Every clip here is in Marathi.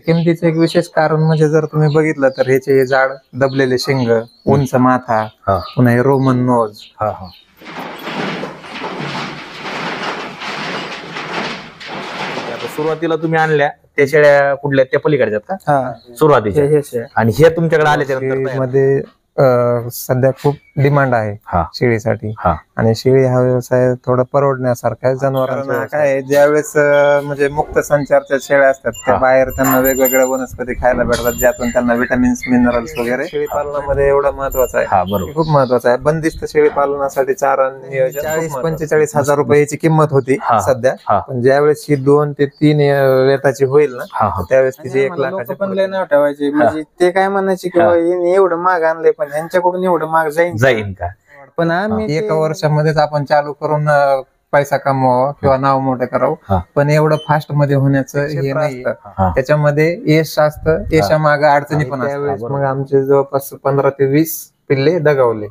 किमतीचं एक विशेष कारण म्हणजे जर तुम्ही बघितलं तर ह्याचे झाड दबलेले शिंग, उंच माथा, पुन्हा हे रोमन नोज. सुरुवातीला तुम्ही आणल्या त्या शेळ्या कुठल्या, त्या पलीकडच्यात का सुरुवातीच्या? आणि हे तुमच्याकडे आल्याच्या नंतर मध्ये सध्या खूप डिमांड आहे शेळीसाठी. आणि शेळी हा व्यवसाय थोडा परवडण्यासारखा आहे. जनावरांना काय ज्यावेळेस म्हणजे मुक्त संचारच्या शेळ्या असतात त्या बाहेर त्यांना वेगवेगळ्या वनस्पती खायला भेटतात, ज्यातून त्यांना विटामिन्स, मिनरल्स वगैरे. शेळी पालनामध्ये एवढं महत्वाचं आहे, खूप महत्वाचं आहे. बंदिस्त शेळी पालनासाठी चारा नियोजन 40-45 हजार रुपयाची किंमत होती सध्या. पण ज्यावेळेस ही 2 ते 3 वेताची होईल ना, त्यावेळेस तिची 1 लाखाची पण लय नाव ठेवायचे. म्हणजे ते काय म्हणायचे की एवढं महाग आणलंय पण यांच्याकडून एवढं महाग जाईन का. पण आम्ही 1 वर्षामध्येच आपण चालू करून पैसा कमवावा किंवा नाव मोठं करावं. पण एवढं फास्ट मध्ये होण्याचं हे नाही. त्याच्यामध्ये यश असतं, यशामागे अडचणी पण असतात. त्यावेळेस मग आमचे जवळपास 15 ते 20 पिल्ले दगावले.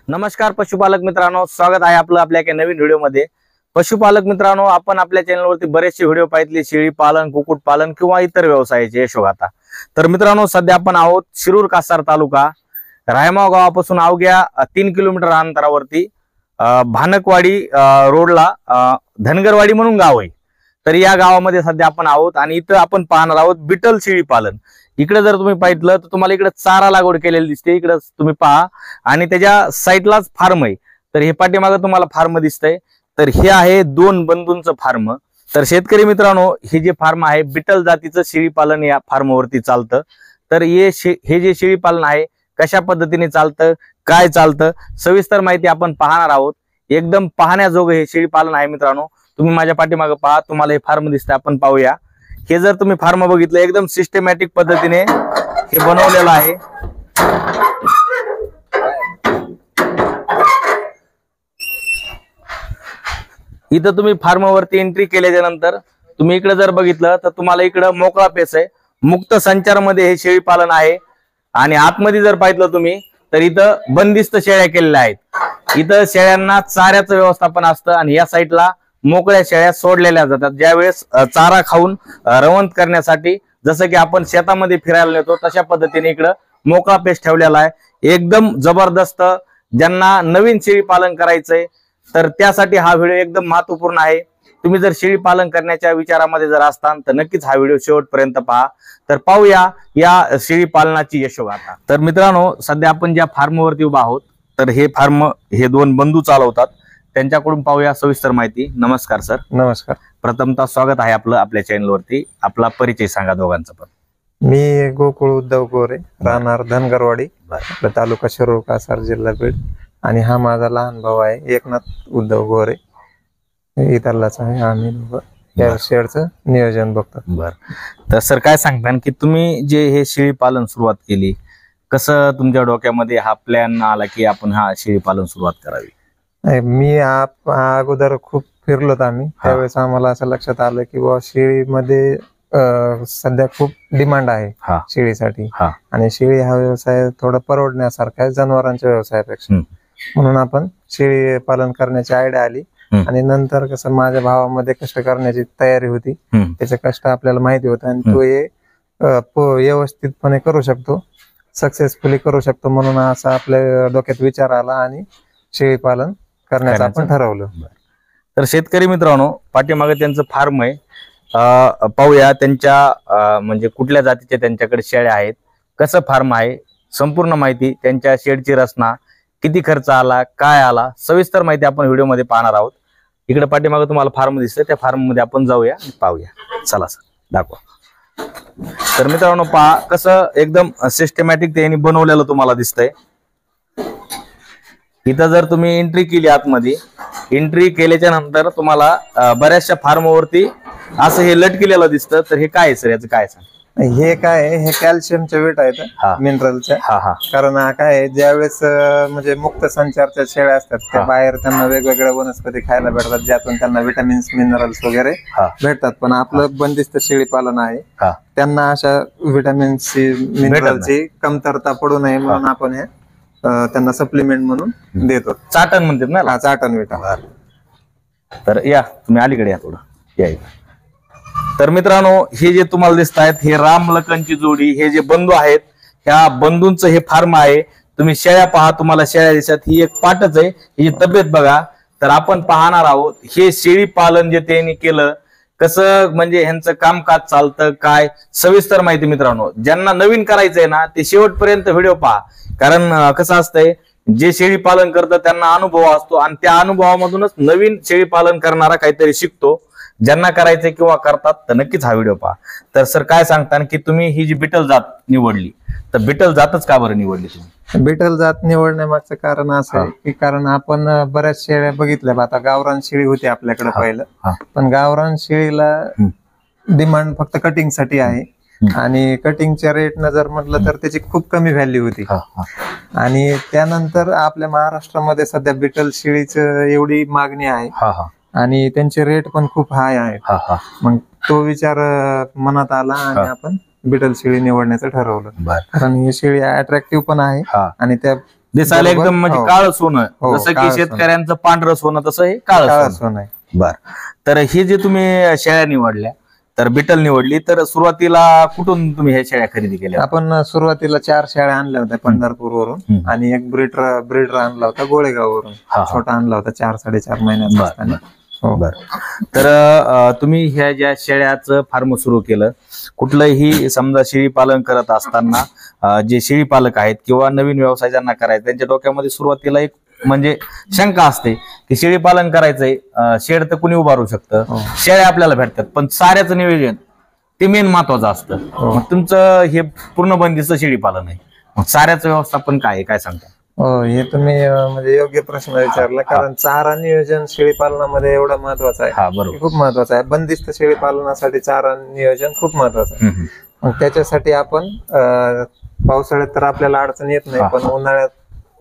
नमस्कार पशुपालक मित्रांनो, स्वागत आहे आपलं आपल्या एका नवीन व्हिडिओमध्ये. पशुपालक मित्रांनो, आपण आपल्या चॅनलवरती बरेचसे व्हिडिओ पाहितले, शेळी पालन, कुक्कुट पालन किंवा इतर व्यवसायाचे यशोगाथा. तर मित्रांनो, सध्या आपण आहोत शिरूर कासार तालुका, रायमाव गावापासून अवघ्या 3 किलोमीटर अंतरावरती भानकवाडी रोडला धनगरवाडी म्हणून गाव आहे. तर या गावामध्ये सध्या आपण आहोत आणि इथं आपण पाहणार आहोत बिटल शेळी पालन. इकडे जर तुम्ही पाहिलं तर तुम्हाला इकडे चारा लागवड केलेली दिसते, इकडे तुम्ही पहा. आणि त्याच्या साईडलाच फार्म आहे. तर हे पाठीमागं तुम्हाला फार्म दिसतंय. तर हे आहे 2 बंधूंचं फार्म. तर शेतकरी मित्रांनो, हे जे फार्म आहे बिटल जातीचं शेळी पालन या फार्मवरती चालतं. तर हे जे शेळी पालन आहे कशा पद्धतीने चालतं, काय चालतं, सविस्तर माहिती आपण पाहणार आहोत. एकदम पाहण्याजोगं हे शेळी पालन आहे मित्रांनो. तुम्ही माझ्या पाठीमागं पहा, तुम्हाला हे फार्म दिसतंय, आपण पाहूया. हे जर तुम्ही फार्म बघितलं, एकदम सिस्टमॅटिक पद्धतीने हे बनवलेलं आहे. इथं तुम्ही फार्मवरती एंट्री केल्याच्या नंतर तुम्ही इकडे जर बघितलं तर तुम्हाला इकडं मोकळा पेस आहे. मुक्त संचारमध्ये हे शेळी पालन आहे. आणि आतमध्ये जर पाहिलं तुम्ही तर इथं बंदिस्त शेळ्या केलेल्या आहेत. इथं शेळ्यांना चाऱ्याचं व्यवस्थापन असतं आणि या साईडला मोकळ्या शेळ्या सोडलेल्या जातात. ज्यावेळेस चारा खाऊन रवंत करण्यासाठी, जसं की आपण शेतामध्ये फिरायला नेतो तशा पद्धतीने इकडं मोकळा पेस ठेवलेला आहे. एकदम जबरदस्त. ज्यांना नवीन शेळी पालन करायचंय तर त्यासाठी हा व्हिडिओ एकदम महत्वपूर्ण आहे. तुम्ही जर शेळी पालन करण्याच्या विचारामध्ये जर असताल तर नक्कीच हा व्हिडिओ शेवटपर्यंत पहा. तर पाहूया या शेळी पालनाची यशोगाथा. तर मित्रांनो, सध्या आपण ज्या फार्मवरती उभा आहोत तर हे फार्म हे 2 बंधू चालवतात. त्यांच्याकडून पाहूया सविस्तर माहिती. नमस्कार सर. नमस्कार. प्रथमतः स्वागत आहे आपलं आपल्या चॅनलवरती. आपला परिचय सांगा दोघांचा पण. मी गोकुळ उद्धव गोरे, राहणार धनगरवाडी, तालुका शिरूर कासार, जिल्हा बीड. आणि हा माझा लहान भाऊ आहे एकनाथ उद्धव गोरे, इथलाच आहे. आम्ही या शेडचं नियोजन बघतो. बर. तर सर काय सांगता की तुम्ही जे हे शेळी पालन सुरुवात केली, कसं तुमच्या डोक्यामध्ये हा प्लॅन आला की आपण हा शेळी पालन सुरुवात करावी? मी अगोदर खूप फिरलोत आम्ही. त्यावेळेस आम्हाला असं लक्षात आलं की बाबा शेळीमध्ये सध्या खूप डिमांड आहे शेळीसाठी. आणि शेळी हा व्यवसाय थोडा परवडण्यासारखा आहे जनावरांच्या व्यवसायापेक्षा. म्हणून आपण शेळी पालन करण्याची आयडिया आली. आणि नंतर कसं माझ्या भावामध्ये कष्ट करण्याची तयारी होती, त्याचे कष्ट आपल्याला माहिती होतं आणि तो हे व्यवस्थितपणे करू शकतो, सक्सेसफुली करू शकतो. म्हणून असा आपल्या डोक्यात विचार आला आणि शेळी पालन करण्याचं आपण ठरवलं. तर शेतकरी मित्रांनो, पाठीमागे त्यांचं फार्म आहे. पाहूया त्यांच्या म्हणजे कुठल्या जातीच्या त्यांच्याकडे शेळ्या आहेत, कसं फार्म आहे, संपूर्ण माहिती, त्यांच्या शेडची रचना, किती खर्च आला, काय आला, सविस्तर माहिती आपण व्हिडिओमध्ये पाहणार आहोत. इकडे पाठीमागे तुम्हाला फार्म दिसतंय, त्या फार्म मध्ये आपण जाऊया आणि पाहूया. चला सर, दाखवा. तर मित्रांनो पहा कसं एकदम सिस्टमॅटिक त्यांनी बनवलेलं तुम्हाला दिसतंय. इथं जर तुम्ही एंट्री केली आतमध्ये, एंट्री केल्याच्या नंतर तुम्हाला बऱ्याचशा फार्मवरती असं हे लटकेलेलं दिसतं. तर हे काय आहे सर, याचं काय सांग? हे काय आहे, हे कॅल्शियमच्या विट आहेत मिनरलच्या. कारण काय आहे, ज्यावेळेस म्हणजे मुक्त संचारच्या शेळ्या असतात त्या बाहेर त्यांना वेगवेगळ्या वनस्पती खायला भेटतात, ज्यातून त्यांना विटामिन्स मिनरल्स वगैरे भेटतात. पण आपलं बंदिस्त शेळी पालन आहे, त्यांना अशा विटामिन्स मिनरलची कमतरता पडू नये म्हणून आपण हे त्यांना सप्लिमेंट म्हणून देतो. चाटण म्हणतात ना, चाटण विटा. तर या तुम्ही अलीकडे या थोडं या. तर मित्रांनो हे जे तुम्हाला दिसत आहेत हे राम लखनची जोडी, हे जे बंधू आहेत ह्या बंधूंचं हे फार्म आहे. तुम्ही शेळ्या पहा, तुम्हाला शेळ्या दिसतात, ही एक पाटच आहे, ही तब्येत बघा. तर आपण पाहणार आहोत हे शेळी पालन जे त्यांनी केलं कसं, म्हणजे ह्यांचं कामकाज चालतं काय, सविस्तर माहिती मित्रांनो ज्यांना नवीन करायचंय ना ते शेवटपर्यंत व्हिडिओ पहा. कारण कसं असतंय, जे शेळी पालन करतं त्यांना अनुभव असतो आणि त्या अनुभवामधूनच नवीन शेळी पालन करणारा काहीतरी शिकतो. ज्यांना करायचंय किंवा करतात तर नक्कीच हा व्हिडिओ पहा. तर सर काय सांगता की तुम्ही ही जी बिटल जात निवडली, तर बिटल जातच का बरं निवडली तुम्ही? बिटल जात निवडण्यामागचं कारण असं आहे की कारण आपण बऱ्याच शेळ्या बघितल्या. आता गावरान शेळी होती आपल्याकडे पहिलं, पण गावरान शेळीला डिमांड फक्त कटिंग साठी आहे आणि कटिंगच्या रेटनं जर म्हटलं तर त्याची खूप कमी व्हॅल्यू होती. आणि त्यानंतर आपल्या महाराष्ट्रामध्ये सध्या बिटल शेळीचं एवढी मागणी आहे आणि त्यांचे रेट पण खूप हाय आहेत. मग तो विचार मनात आला आणि आपण बिटल शेळी निवडण्याचं ठरवलं. कारण ही शेळी अट्रॅक्टिव्ह पण आहे आणि त्या दिसायला एकदम म्हणजे काळं सोनं, जसं की शेतकऱ्यांचं पांढरं सोनं तसं हे काळं सोनं आहे. बर, तर हे जे तुम्ही शेळ्या निवडल्या, तर बिटल निवडली, तर सुरुवातीला कुठून तुम्ही ह्या शेळ्या खरेदी केल्या? आपण सुरुवातीला 4 शेळ्या आणल्या होत्या पंढरपूरवरून आणि एक ब्रीडर आणला होता गोळेगाववरून, छोटा आणला होता 4-4.5 महिन्याचा. बर, तर तुम्ही ह्या ज्या शेळ्याचं फार्म सुरू केलं, कुठलंही समजा शेळी पालन करत असताना जे शेळी पालक आहेत किंवा नवीन व्यवसाय ज्यांना करायचा त्यांच्या डोक्यामध्ये सुरुवातीला एक म्हणजे शंका असते की शेळी पालन करायचंय, शेड तर कुणी उभारू शकतं, शेळ्या आपल्याला भेटतात, पण चाऱ्याचं नियोजन ते मेन महत्वाचं असतं. मग तुमचं हे पूर्ण बंदिस्त शेळी पालन आहे, मग चाऱ्याचं व्यवस्थापन काय आहे, काय सांगता? हे तुम्ही म्हणजे योग्य प्रश्न विचारला. कारण चारा नियोजन शेळी पालनामध्ये एवढं महत्वाचं आहे, बरोबर, खूप महत्वाचं आहे. बंदिस्त शेळी पालनासाठी चारा नियोजन खूप महत्वाचं आहे. मग त्याच्यासाठी आपण पावसाळ्यात तर आपल्याला अडचण येत नाही, पण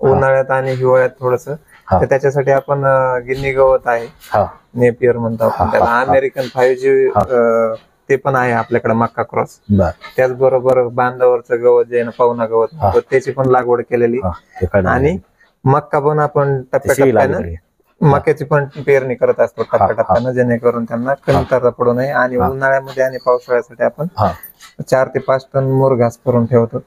उन्हाळ्यात आणि हिवाळ्यात थोडस, तर त्याच्यासाठी आपण गिन्नी गवत आहे, नेपियर म्हणतो आपण त्याला, अमेरिकन 5G ते पण आहे आपल्याकडे, मक्का क्रॉस. त्याचबरोबर बांधावरचं गवत जे पावना गवत त्याची पण लागवड केलेली, आणि मक्का पण आपण टप्प्याटप्प्यानं मक्याची पण पेरणी करत असतो टप्प्याटप्प्यानं, जेणेकरून त्यांना कमतरता पडू नये. आणि उन्हाळ्यामध्ये आणि पावसाळ्यासाठी आपण 4 ते 5 टन मुरघास करून ठेवतो.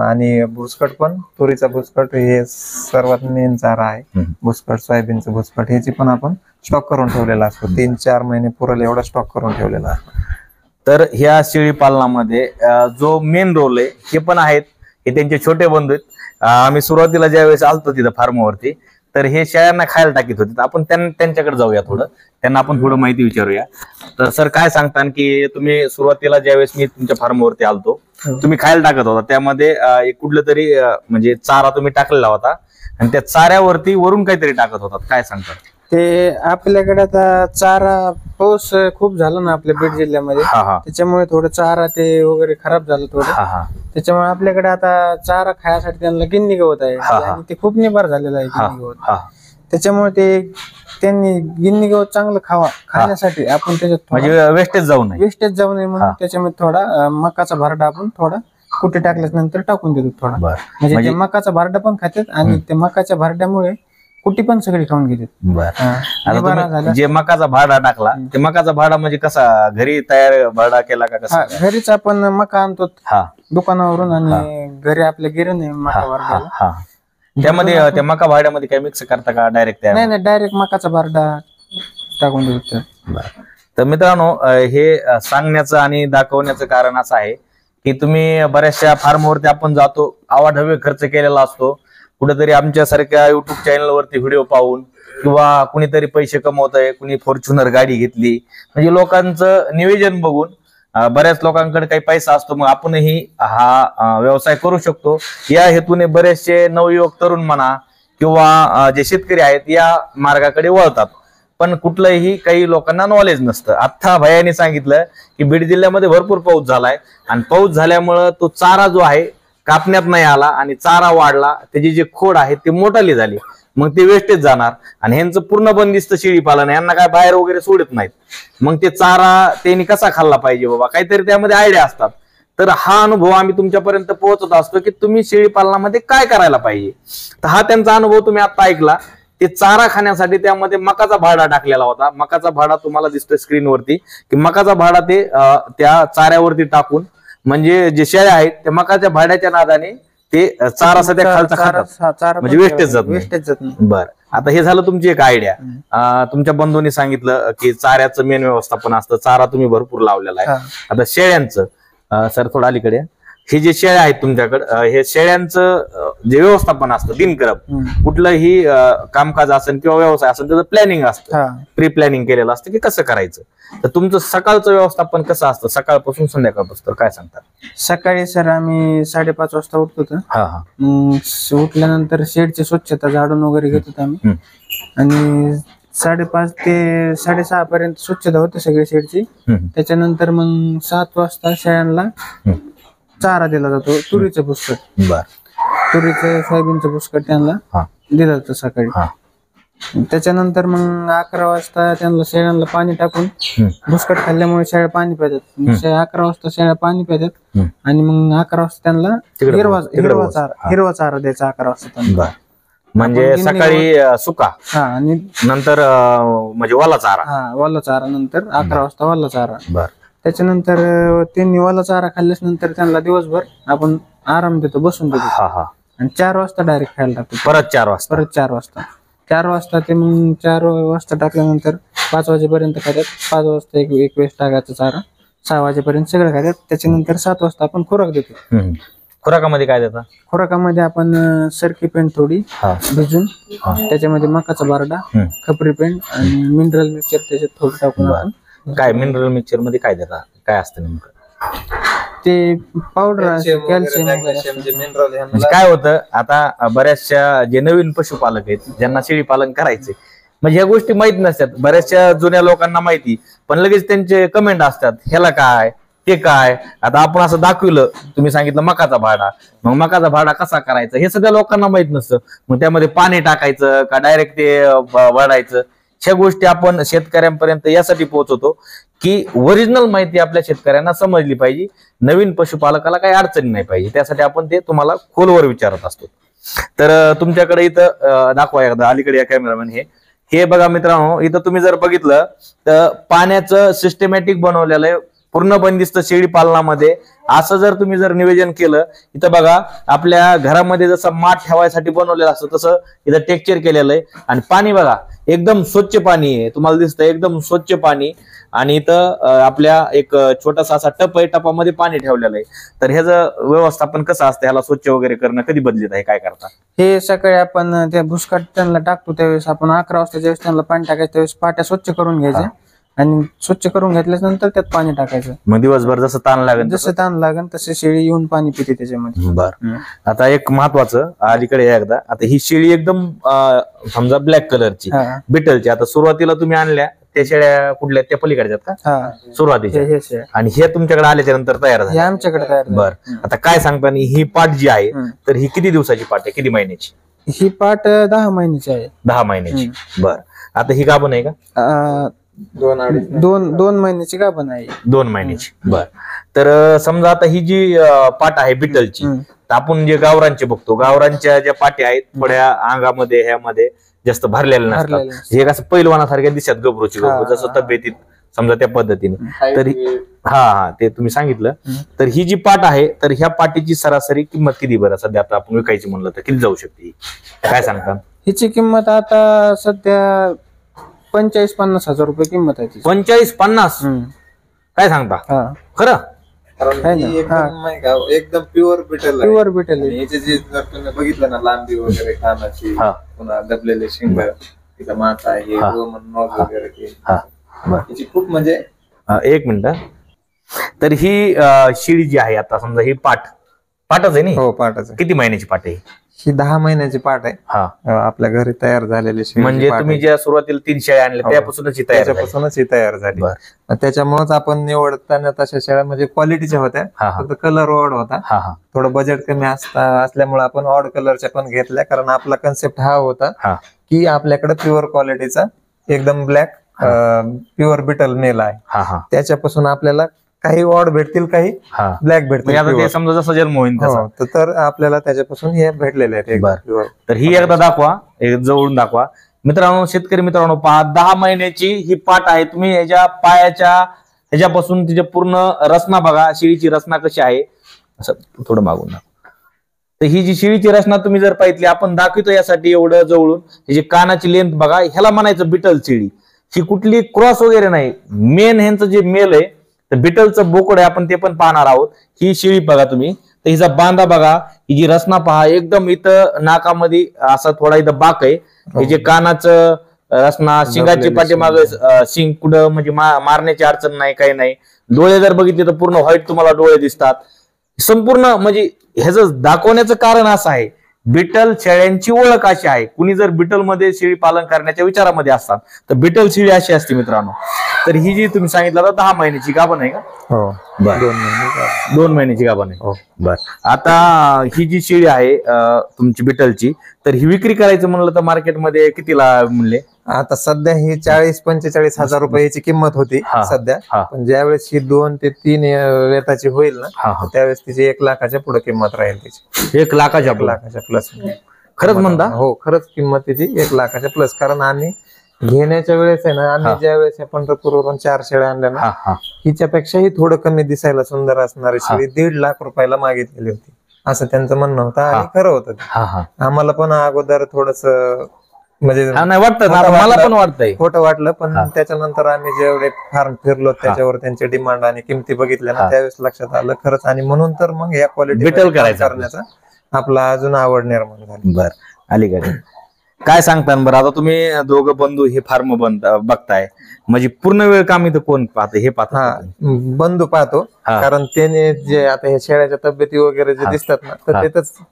आणि भुसकट पण, तुरीचा भुसकट हे सर्वात मेन चारा आहे. भुसकट, सोयाबीनचं भुसकट ह्याची पण आपण स्टॉक करून ठेवलेला असतो, 3-4 महिने पुरेल एवढा स्टॉक करून ठेवलेला असतो. तर ह्या शेळी पालनामध्ये जो मेन रोल आहे हे पण आहेत, हे त्यांचे छोटे बंधू आहेत. आम्ही सुरुवातीला ज्यावेळेस आलतो तिथं फार्मवरती, तर हे शेळ्यांना खायला टाकीत होते. आपण त्यांच्याकडे जाऊया, थोडं त्यांना आपण थोडं माहिती विचारूया. तर सर काय सांगता की तुम्ही सुरुवातीला ज्यावेळेस मी तुमच्या फार्मवरती आलतो, तुम्ही खायला टाकत होता, त्यामध्ये एक कुठलं तरी म्हणजे चारा तुम्ही टाकलेला होता आणि त्या चाऱ्यावरती वरून काहीतरी टाकत होतात, काय सांगतात? ते आपल्याकडे आता चारा पाऊस खूप झाला ना आपल्या बीड जिल्ह्यामध्ये, त्याच्यामुळे थोडं चारा ते वगैरे खराब झालं थोडं. त्याच्यामुळे आपल्याकडे आता चारा खायसाठी त्यांना गिन्नी गवत आहे आणि ते खूप निभार झालेलं आहे गिन्नी गवत. त्याच्यामुळे ते त्यांनी गिन्नी गवत चांगलं खाण्यासाठी आपण त्याच्यात म्हणजे वेस्टेज जाऊ नये म्हणून त्याच्यामध्ये थोडा मकाचा भरडा आपण थोडा कुठे टाकल्याच्या नंतर टाकून देतो थोडा, म्हणजे ते मकाचा भरडा पण खातात आणि ते मकाच्या भरड्यामुळे कुटी पण सगळी खाऊन घेतात. जे मकाचा भाडा टाकला, ते मकाचा भाडा म्हणजे कसा, घरी तयार भाडा केला का कसा? घरीच आपण मका आणतो दुकानावरून आणि घरी आपल्या गिरण आहे मका भरडाला, त्यामध्ये त्या मका भाड्यामध्ये काय मिक्स करता का डायरेक्ट? नाही, डायरेक्ट मकाचा भरडा टाकून देतो. तर मित्रांनो हे सांगण्याचं आणि दाखवण्याचं कारण असं आहे की तुम्ही बऱ्याचशा फार्मवरती आपण जातो, आवाढव्य खर्च केलेला असतो, कुठेतरी आमच्यासारख्या युट्यूब चॅनलवरती व्हिडिओ पाहून किंवा कुणीतरी पैसे कमवत आहे, कुणी फॉर्च्युनर गाडी घेतली, म्हणजे लोकांचं नियोजन बघून बऱ्याच लोकांकडे काही पैसा असतो, मग आपणही हा व्यवसाय करू शकतो. या हेतूने बरेचसे नवयुवक तरुण म्हणा किंवा जे शेतकरी आहेत या मार्गाकडे वळतात. पण कुठलंही काही लोकांना नॉलेज नसतं. आता भैयाने सांगितलं की बीड जिल्ह्यामध्ये भरपूर पाऊस झालाय आणि पाऊस झाल्यामुळं तो चारा जो आहे कापण्यात नाही आला आणि चारा वाढला, त्याची जी खोड आहे ती मोठाली झाली, मग ते वेस्टेज जाणार. आणि ह्यांचं पूर्ण बंदिस्त शेळी पालन, यांना काय बाहेर वगैरे सोडत नाहीत. मग ते चारा त्यांनी कसा खाल्ला पाहिजे बाबा, काहीतरी त्यामध्ये आयडिया असतात. तर हा अनुभव आम्ही तुमच्यापर्यंत पोहोचत असतो की तुम्ही शेळी पालनामध्ये काय करायला पाहिजे. तर हा त्यांचा अनुभव तुम्ही आता ऐकला. ते चारा खाण्यासाठी त्यामध्ये मकाचा भाडा टाकलेला होता. मकाचा भाडा तुम्हाला दिसतोय स्क्रीनवरती की मकाचा भाडा ते त्या चाऱ्यावरती टाकून, म्हणजे जे शेळ्या आहेत त्या मकाच्या भाड्याच्या नादाने ते चारा सध्या खालचा खातात, म्हणजे वेस्टेज जात नाही. बरं, आता हे झालं तुमची एक आयडिया. तुमच्या बंधूंनी सांगितलं की चाऱ्याचं मेन व्यवस्थापन असतं, चारा तुम्ही भरपूर लावलेला आहे. आता शेळ्यांचं सर थोडं अलीकडे, हे जे शेळ्या आहेत तुमच्याकडे, हे शेळ्यांचं जे व्यवस्थापन असतं दिनक्रम, कुठलंही कामकाज असेल किंवा व्यवसाय असेल त्याचं प्लॅनिंग असतं, प्री प्लॅनिंग केलेलं असतं की कसं करायचं. तर तुमचं सकाळचं व्यवस्थापन कसं असतं, सकाळपासून संध्याकाळपासून काय सांगतात? सकाळी सर आम्ही 5:30 वाजता उठतो. उठल्यानंतर शेडची स्वच्छता झाडून वगैरे घेतो आम्ही, आणि 5:30 ते 6:30 पर्यंत स्वच्छता होते सगळी शेडची. त्याच्यानंतर मग 7 वाजता शेळ्यांना चारा दिला जातो, तुरीचं भुसकट. तुरीचं सोयाबीनचं भुसकट त्यांना दिलं जातं सकाळी. त्याच्यानंतर मग 11 वाजता त्यांना शेळ्यांना पाणी टाकून, भुसकट खाल्ल्यामुळे शेळ्या पाणी पितात. 11 वाजता शेळ्या पाणी पितात आणि मग 11 वाजता त्यांना हिरवा चारा द्यायचा 11 वाजता. म्हणजे सकाळी सुका आणि नंतर म्हणजे वाला चारा. वाला चारा नंतर 11 वाजता वाला चारा. त्याच्यानंतर त्यांनी वाला चारा खाल्ल्यास नंतर त्यांना दिवसभर आपण आराम देतो, बसून देतो. आणि 4 वाजता डायरेक्ट खायला टाकतो. परत 4 वाजता 4 वाजता ते मग 4 वाजता टाकल्यानंतर 5 वाजेपर्यंत खातात. 5 वाजता एक वेळेस टाकायचा चारा, 6 वाजेपर्यंत सगळं खातात. त्याच्यानंतर 7 वाजता आपण खुराक देतो. खुराकामध्ये काय देतात? खुराकामध्ये आपण सरकी पेंट थोडी भिजून, त्याच्यामध्ये मकाचा बारडा, खपरी पेंट आणि मिनरल मिक्सचर त्याच्यात थोडं टाकून आपण. काय मिनरल मिक्सचर मध्ये काय देतात, काय असतं नेमकं? ते पावडर कॅल्शियम. म्हणजे काय होतं, आता बऱ्याचशा जे नवीन पशुपालक आहेत ज्यांना शेळी पालन करायचे, म्हणजे ह्या गोष्टी माहित नसतात. बऱ्याचशा जुन्या लोकांना माहिती, पण लगेच त्यांचे कमेंट असतात, ह्याला काय ते काय. आता आपण असं दाखवलं, तुम्ही सांगितलं मकाचा भाडा, मग मकाचा भाडा कसा करायचा हे सगळ्या लोकांना माहित नसतं. मग त्यामध्ये पाणी टाकायचं का डायरेक्ट ते वाढायचं, ह्या गोष्टी आपण शेतकऱ्यांपर्यंत यासाठी पोहोचवतो की ओरिजिनल माहिती आपल्या शेतकऱ्यांना समजली पाहिजे, नवीन पशुपालकाला काही अडचणी नाही पाहिजे. त्यासाठी आपण ते तुम्हाला खोलवर विचारत असतो. तर तुमच्याकडे इथं दाखवा एकदा अलीकडे या कॅमेरामॅन. हे बघा मित्रांनो, इथं तुम्ही जर बघितलं तर पाण्याचं सिस्टमॅटिक बनवलेलं आहे पूर्ण बंदिस्त शेळी पालनामध्ये. असं जर तुम्ही नियोजन केलं, इथं बघा आपल्या घरामध्ये जसं माठ ठेवायसाठी बनवलेलं असतं तसं इथं टेक्चर केलेलं आहे. आणि पाणी बघा एकदम स्वच्छ पाणी आहे, तुम्हाला दिसतं एकदम स्वच्छ पाणी. आणि इथं आपल्या एक छोटासा असा टप आहे, टपामध्ये पाणी ठेवलेलं आहे. तर ह्याचं व्यवस्थापन कसं असतं, ह्याला स्वच्छ वगैरे करणं कधी बदलीत आहे, काय करता? हे सकाळी आपण त्या भुसकाट त्यांना टाकतो त्यावेळेस आपण 11 वाजता ज्यावेळेस त्यांना पाणी टाकायचं त्यावेळेस पाट्या स्वच्छ करून घ्यायच्या, आणि स्वच्छ करून घेतल्यानंतर त्यात पाणी टाकायचं. मग दिवसभर जसं ताण लागेल तसे शेळी येऊन पाणी पिते त्याच्यामध्ये. बरं, आता एक महत्वाचं अलीकडे एकदा, आता ही शेळी एकदम समजा ब्लॅक कलरची बिटलची, आता सुरुवातीला तुम्ही आणल्या त्या शेळ्या कुठल्या, त्या पलीकडच्यात का सुरुवातीच्या, आणि हे तुमच्याकडे आल्याच्या नंतर तयार झाले? आमच्याकडे तयार. बरं, आता काय सांगता, ही पाट जी आहे तर ही किती दिवसाची पाट आहे, किती महिन्याची? ही पाट 10 महिन्याची आहे. 10 महिन्याची. बरं, आता ही गाभण आहे का? 2 महिन्याची गाभण आहे. 2 महिन्याची. बर, तर समजा आता ही जी पाट आहे बिटलची, तर आपण जे गावरांचे बघतो, गावरांच्या ज्या पाट्या आहेत थोड्या अंगामध्ये ह्यामध्ये जास्त भरलेल्या नसतात, हे कसं पैलवानासारख्या दिसतात, गबरूची जसं तब्येतीत समजा त्या पद्धतीने. तर ते तुम्ही सांगितलं. तर ही जी पाट आहे, तर ह्या पाटीची सरासरी किंमत किती बरं सध्या आता आपण विकायची म्हणलं तर किती जाऊ शकते, काय सांगता? हिची किंमत आता सध्या 45-50 हजार रुपये किंमत आहे. 45-50? काय सांगता? खरं? एकदम प्युअर बिटल. याचे जे जर तुम्ही बघितलं ना, लांबी वगैरे कानाची, पुन्हा दबलेले शिंग, तिथं माथा आहे वगैरे, खूप म्हणजे. एक मिनिट, तर ही शेळी जी आहे आता समजा ही पाटच आहे ना? हो, पाटच आहे. किती महिन्याची पाट आहे ही 10 महिन्याची पाट आहे. आपल्या घरी तयार झालेली शेळी. म्हणजे तुम्ही ज्या सुरुवातीला 3 शेळ्या आणल्या त्यापासूनच ही तयार झाली. त्याच्यामुळेच आपण निवडताना तशा शेळ्या म्हणजे क्वालिटीच्या होत्या, फक्त कलर ऑड होता. थोडं बजेट कमी असल्यामुळे आपण ऑड कलरच्या पण घेतल्या, कारण आपला कन्सेप्ट हा होता की आपल्याकडे प्युअर क्वालिटीचा एकदम ब्लॅक प्युअर बिटल मेल आहे. त्याच्यापासून आपल्याला काही ऑड भेटतील, काही ब्लॅक भेटतील. समजा जसं जन्म होईल तर आपल्याला त्याच्यापासून हे भेटलेले आहेत. तर ही एकदा दाखवा, जवळून दाखवा मित्रांनो. शेतकरी मित्रांनो पहा, 10 महिन्याची ही पाट आहे. तुम्ही याच्या पायाच्या ह्याच्यापासून तिचे पूर्ण रचना बघा, शेळीची रचना कशी आहे. असं थोडं मागून दाखवा. तर ही जी शेळीची रचना तुम्ही जर पाहिली, आपण दाखवतो यासाठी एवढं जवळून. ह्याची कानाची लेंथ बघा, ह्याला म्हणायचं बिटल शेळी. ही कुठली क्रॉस वगैरे नाही, मेन ह्यांचं जे मेल आहे तर बिटलचं बोकड आहे, आपण ते पण पाहणार आहोत. ही शेळी बघा तुम्ही, तर हिचा बांधा बघा, ही जी रचना पहा, एकदम इथं नाकामध्ये असा थोडा इथं बाक आहे. हे जे कानाचं रचना, शिंगाची पाठीमाग शिंग कुठं म्हणजे मारण्याची अडचण नाही, काही नाही. डोळे जर बघितले तर पूर्ण व्हाईट तुम्हाला डोळे दिसतात. संपूर्ण म्हणजे ह्याचं दाखवण्याचं कारण असं आहे, बिटल शेळ्यांची ओळख अशी आहे. कुणी जर बिटल मध्ये शेळी पालन करण्याच्या विचारामध्ये असतात तर बिटल शेळी अशी असते मित्रांनो. तर ही जी तुम्ही सांगितलं तर 10 महिन्याची गाभण आहे का? हो, 2 महिन्याची गाभण आहे. बर, आता ही जी शेळी आहे तुमची बिटलची, तर ही विक्री करायचं म्हणलं तर मार्केटमध्ये कितीला म्हणले? आता सध्या ही 40-45 हजार रुपयाची किंमत होती सध्या. पण ज्यावेळेस ही 2 ते 3 वेताची होईल ना, त्यावेळेस तिची 1 लाखाच्या पुढे किंमत राहील तिची. 1 लाखाच्या प्लस. खरंच म्हणता? हो, खरंच किंमत तिची 1 लाखाच्या प्लस. कारण आम्ही घेण्याच्या वेळेस आहे ना, आम्ही ज्या वेळेस पंढरपूरवरून 4 शेळ्या आणल्या ना, हिच्यापेक्षाही थोडं कमी दिसायला सुंदर असणारी शेळी 1.5 लाख रुपयाला मागितलेली होती, असं त्यांचं म्हणणं होतं. आणि खरं होतं. आम्हाला पण अगोदर थोडस म्हणजे मला पण वाटतंय खोटं वाटलं, पण त्याच्यानंतर आम्ही जेवढे फार्म फिरलो त्याच्यावर त्यांचे डिमांड आणि किमती बघितल्या ना, त्यावेळेस लक्षात आलं खरंच. आणि म्हणून तर मग या क्वालिटी बिटल करण्याचा आपला अजून आवड निर्माण झाली. बर, अलीकडे काय सांगता बरं? आता तुम्ही दोघं बंधू हे फार्म बघताय, म्हणजे पूर्ण वेळ काम इथं कोण पाहतं? हे पाहतो बंधू पाहतो, कारण त्याने जे आता हे शेळ्याच्या तब्येती वगैरे जे दिसतात ना, तर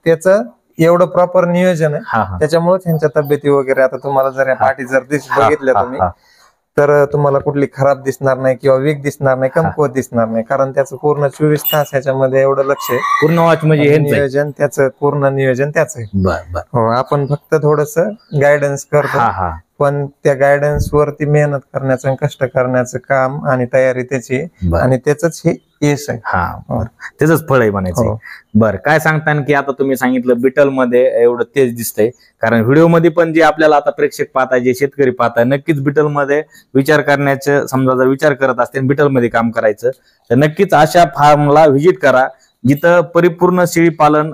त्याचं एवढं प्रॉपर नियोजन आहे. त्याच्यामुळे त्यांच्या तब्येती वगैरे, आता तुम्हाला जर या पाठी जर बघितल्या तुम्ही, तर तुम्हाला कुठली खराब दिसणार नाही किंवा वीक दिसणार नाही, कमकुवत दिसणार नाही. कारण त्याचं पूर्ण 24 तास ह्याच्यामध्ये एवढं लक्ष आहे. पूर्ण वॉच म्हणजे नियोजन त्याचं, पूर्ण नियोजन त्याचं आहे. हो, आपण फक्त थोडस गायडन्स करतो, पण त्या गायडन्स वरती मेहनत करण्याचं आणि कष्ट करण्याचं काम आणि तयारी त्याची, आणि त्याच हे यश आहे. त्याच फळ आहे म्हणायचं. बरं, काय सांगता की आता तुम्ही सांगितलं बिटल मध्ये एवढं तेज दिसतंय, कारण व्हिडिओ मध्ये पण जे आपल्याला आता प्रेक्षक पाहताय, जे शेतकरी पाहताय, नक्कीच बिटल मध्ये विचार करण्याचं, समजा जर विचार करत असतील बिटल मध्ये काम करायचं, तर नक्कीच अशा फार्मला व्हिजिट करा, जिथं परिपूर्ण शेळी पालन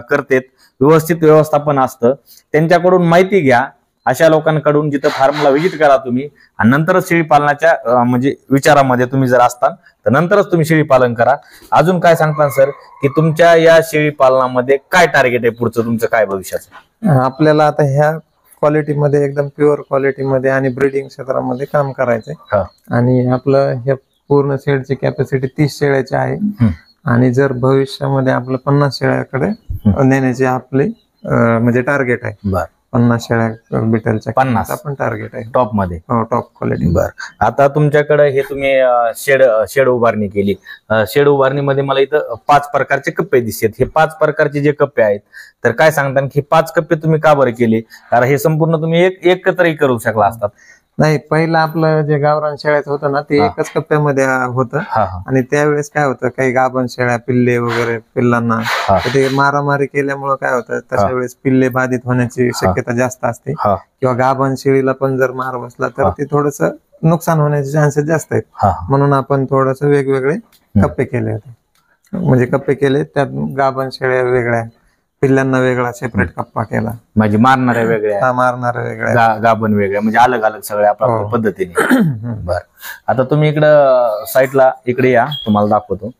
करतेत, व्यवस्थित व्यवस्थापन असतं. त्यांच्याकडून माहिती घ्या, अशा लोकांकडून जिथं फार्मला व्हिजिट करा तुम्ही, आणि नंतरच शेळी पालनाच्या म्हणजे विचारामध्ये तुम्ही जर असताल तर नंतरच तुम्ही शेळी पालन करा. अजून काय सांगता सर की तुमच्या या शेळी पालनामध्ये काय टार्गेट आहे पुढचं, तुमचं काय भविष्याचं? आपल्याला आता ह्या क्वालिटीमध्ये, एकदम प्युअर क्वालिटीमध्ये आणि ब्रीडिंग क्षेत्रामध्ये काम करायचंय. आणि आपलं हे पूर्ण शेडची कॅपॅसिटी 30 शेळ्याची आहे. आणि जर भविष्यामध्ये आपलं 50 शेळ्याकडे नेण्याचे आपले म्हणजे टार्गेट आहे. 50 शेळ्या बिटलच्या 50 आपण टार्गेट आहे टॉप मध्ये, टॉप क्वालिटी. बरं, आता तुमच्याकडे हे तुम्ही शेड उभारणी केली. शेड उभारणीमध्ये मला इथं 5 प्रकारचे कप्पे दिसतात. हे 5 प्रकारचे जे कप्पे आहेत, तर काय सांगता की 5 कप्पे तुम्ही का बरं केले? कारण हे संपूर्ण तुम्ही एकत्रही करू शकला असतात. नाही, पहिलं आपलं जे गावरान शेळ्याचं होतं ना, ते एकच कप्प्यामध्ये होतं. आणि त्यावेळेस काय होतं, काही गाभण शेळ्या, पिल्ले वगैरे, पिल्लांना ते मारामारी केल्यामुळे काय होतं, तशा वेळेस पिल्ले बाधित होण्याची शक्यता जास्त असते. किंवा गाभण शेळीला पण जर मार बसला तर ते थोडस नुकसान होण्याचे चान्सेस जास्त आहेत. म्हणून आपण थोडस वेगवेगळे कप्पे केले होते. म्हणजे कप्पे केले, त्यात गाभण शेळ्या वेगळ्या, पिल्लांना वेगळा सेपरेट कप्पा केला. म्हणजे मारणाऱ्या वेगळ्या, मारणाऱ्या वेगळ्या, गाभण वेगळ्या, म्हणजे अलग अलग सगळ्या आपल्या पद्धतीने. बर, आता तुम्ही इकडं साईडला इकडे या, तुम्हाला दाखवतो.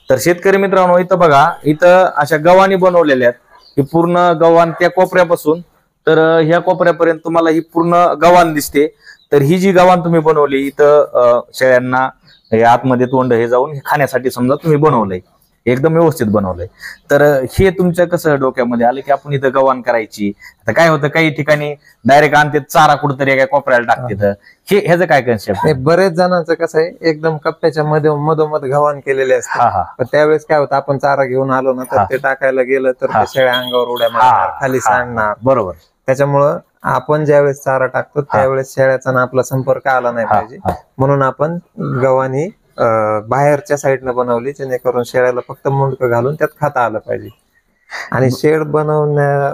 तर शेतकरी मित्रांनो, इथं बघा, इथं अशा गव्हाणी बनवलेल्या आहेत. ही पूर्ण गव्हाण त्या कोपऱ्यापासून तर ह्या कोपऱ्यापर्यंत तुम्हाला ही पूर्ण गव्हाण दिसते. तर ही जी गव्हाण तुम्ही बनवली, इथं शेळ्यांना हे आतमध्ये तोंड हे जाऊन हे खाण्यासाठी समजा तुम्ही बनवलंय, एकदम व्यवस्थित बनवलंय. तर हे तुमच्या कसं डोक्यामध्ये आलं की आपण इथं गव्हाण करायची. आता काय होतं काही ठिकाणी डायरेक्ट आणते चारा कुठेतरी काय कोपऱ्याला टाकते, ह्याचं काय कन्सेप्ट? बरेच जणांचं कसं आहे, एकदम कप्प्याच्या मधोमध गव्हाण केलेले असतात. पण त्यावेळेस काय होतं, आपण चारा घेऊन आलो ना तर ते टाकायला गेलं तर ते शेळ्या अंगावर उड्या मारणार, खाली सांडणार. बरोबर. त्याच्यामुळं आपण ज्यावेळेस चारा टाकतो त्यावेळेस शेळ्याचा ना आपला संपर्क आला नाही पाहिजे, म्हणून आपण गव्हाणी बाहेरच्या साईडनं बनवली, जेणेकरून शेळ्याला फक्त मुंडकं घालून त्यात खाता आलं पाहिजे. आणि शेड बनवण्या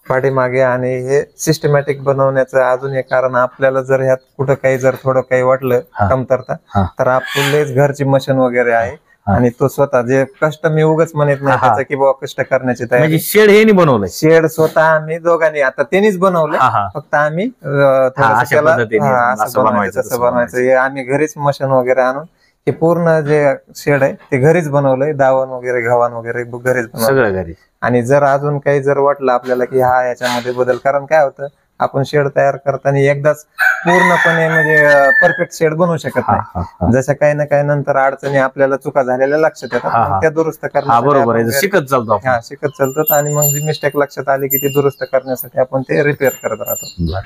पाठीमागे आणि हे सिस्टमॅटिक बनवण्याचं अजून एक कारण, आपल्याला जर ह्यात कुठं काही जर थोडं काही वाटलं कमतरता तर आपलेच घरची मशीन वगैरे आहे आणि तो स्वतः जे कष्ट मी उगाच म्हणत नाही त्याचं की बाबा कष्ट करण्याची तयारी. शेड हे नाही बनवलंय, शेड स्वतः आम्ही दोघांनी, आता त्यांनीच बनवलं, फक्त आम्ही असं बनवायचं तसं बनवायचं हे आम्ही घरीच मशीन वगैरे आणून हे पूर्ण जे शेड आहे ते घरीच बनवलंय. दावण वगैरे गव्हाण वगैरे घरीच सगळं घरी. आणि जर अजून काही जर वाटलं आपल्याला की हा याच्यामध्ये बदल, कारण काय होतं आपण शेड तयार करताना एकदाच पूर्णपणे म्हणजे परफेक्ट शेड बनवू शकत नाही. जसं काही ना काही नंतर अडचणी आपल्याला चुका झालेल्या लक्षात येतात, त्या दुरुस्त करण्यासाठी शिकत चालतात आणि मग जी मिस्टेक लक्षात आली की ती दुरुस्त करण्यासाठी आपण ते रिपेअर करत राहतो.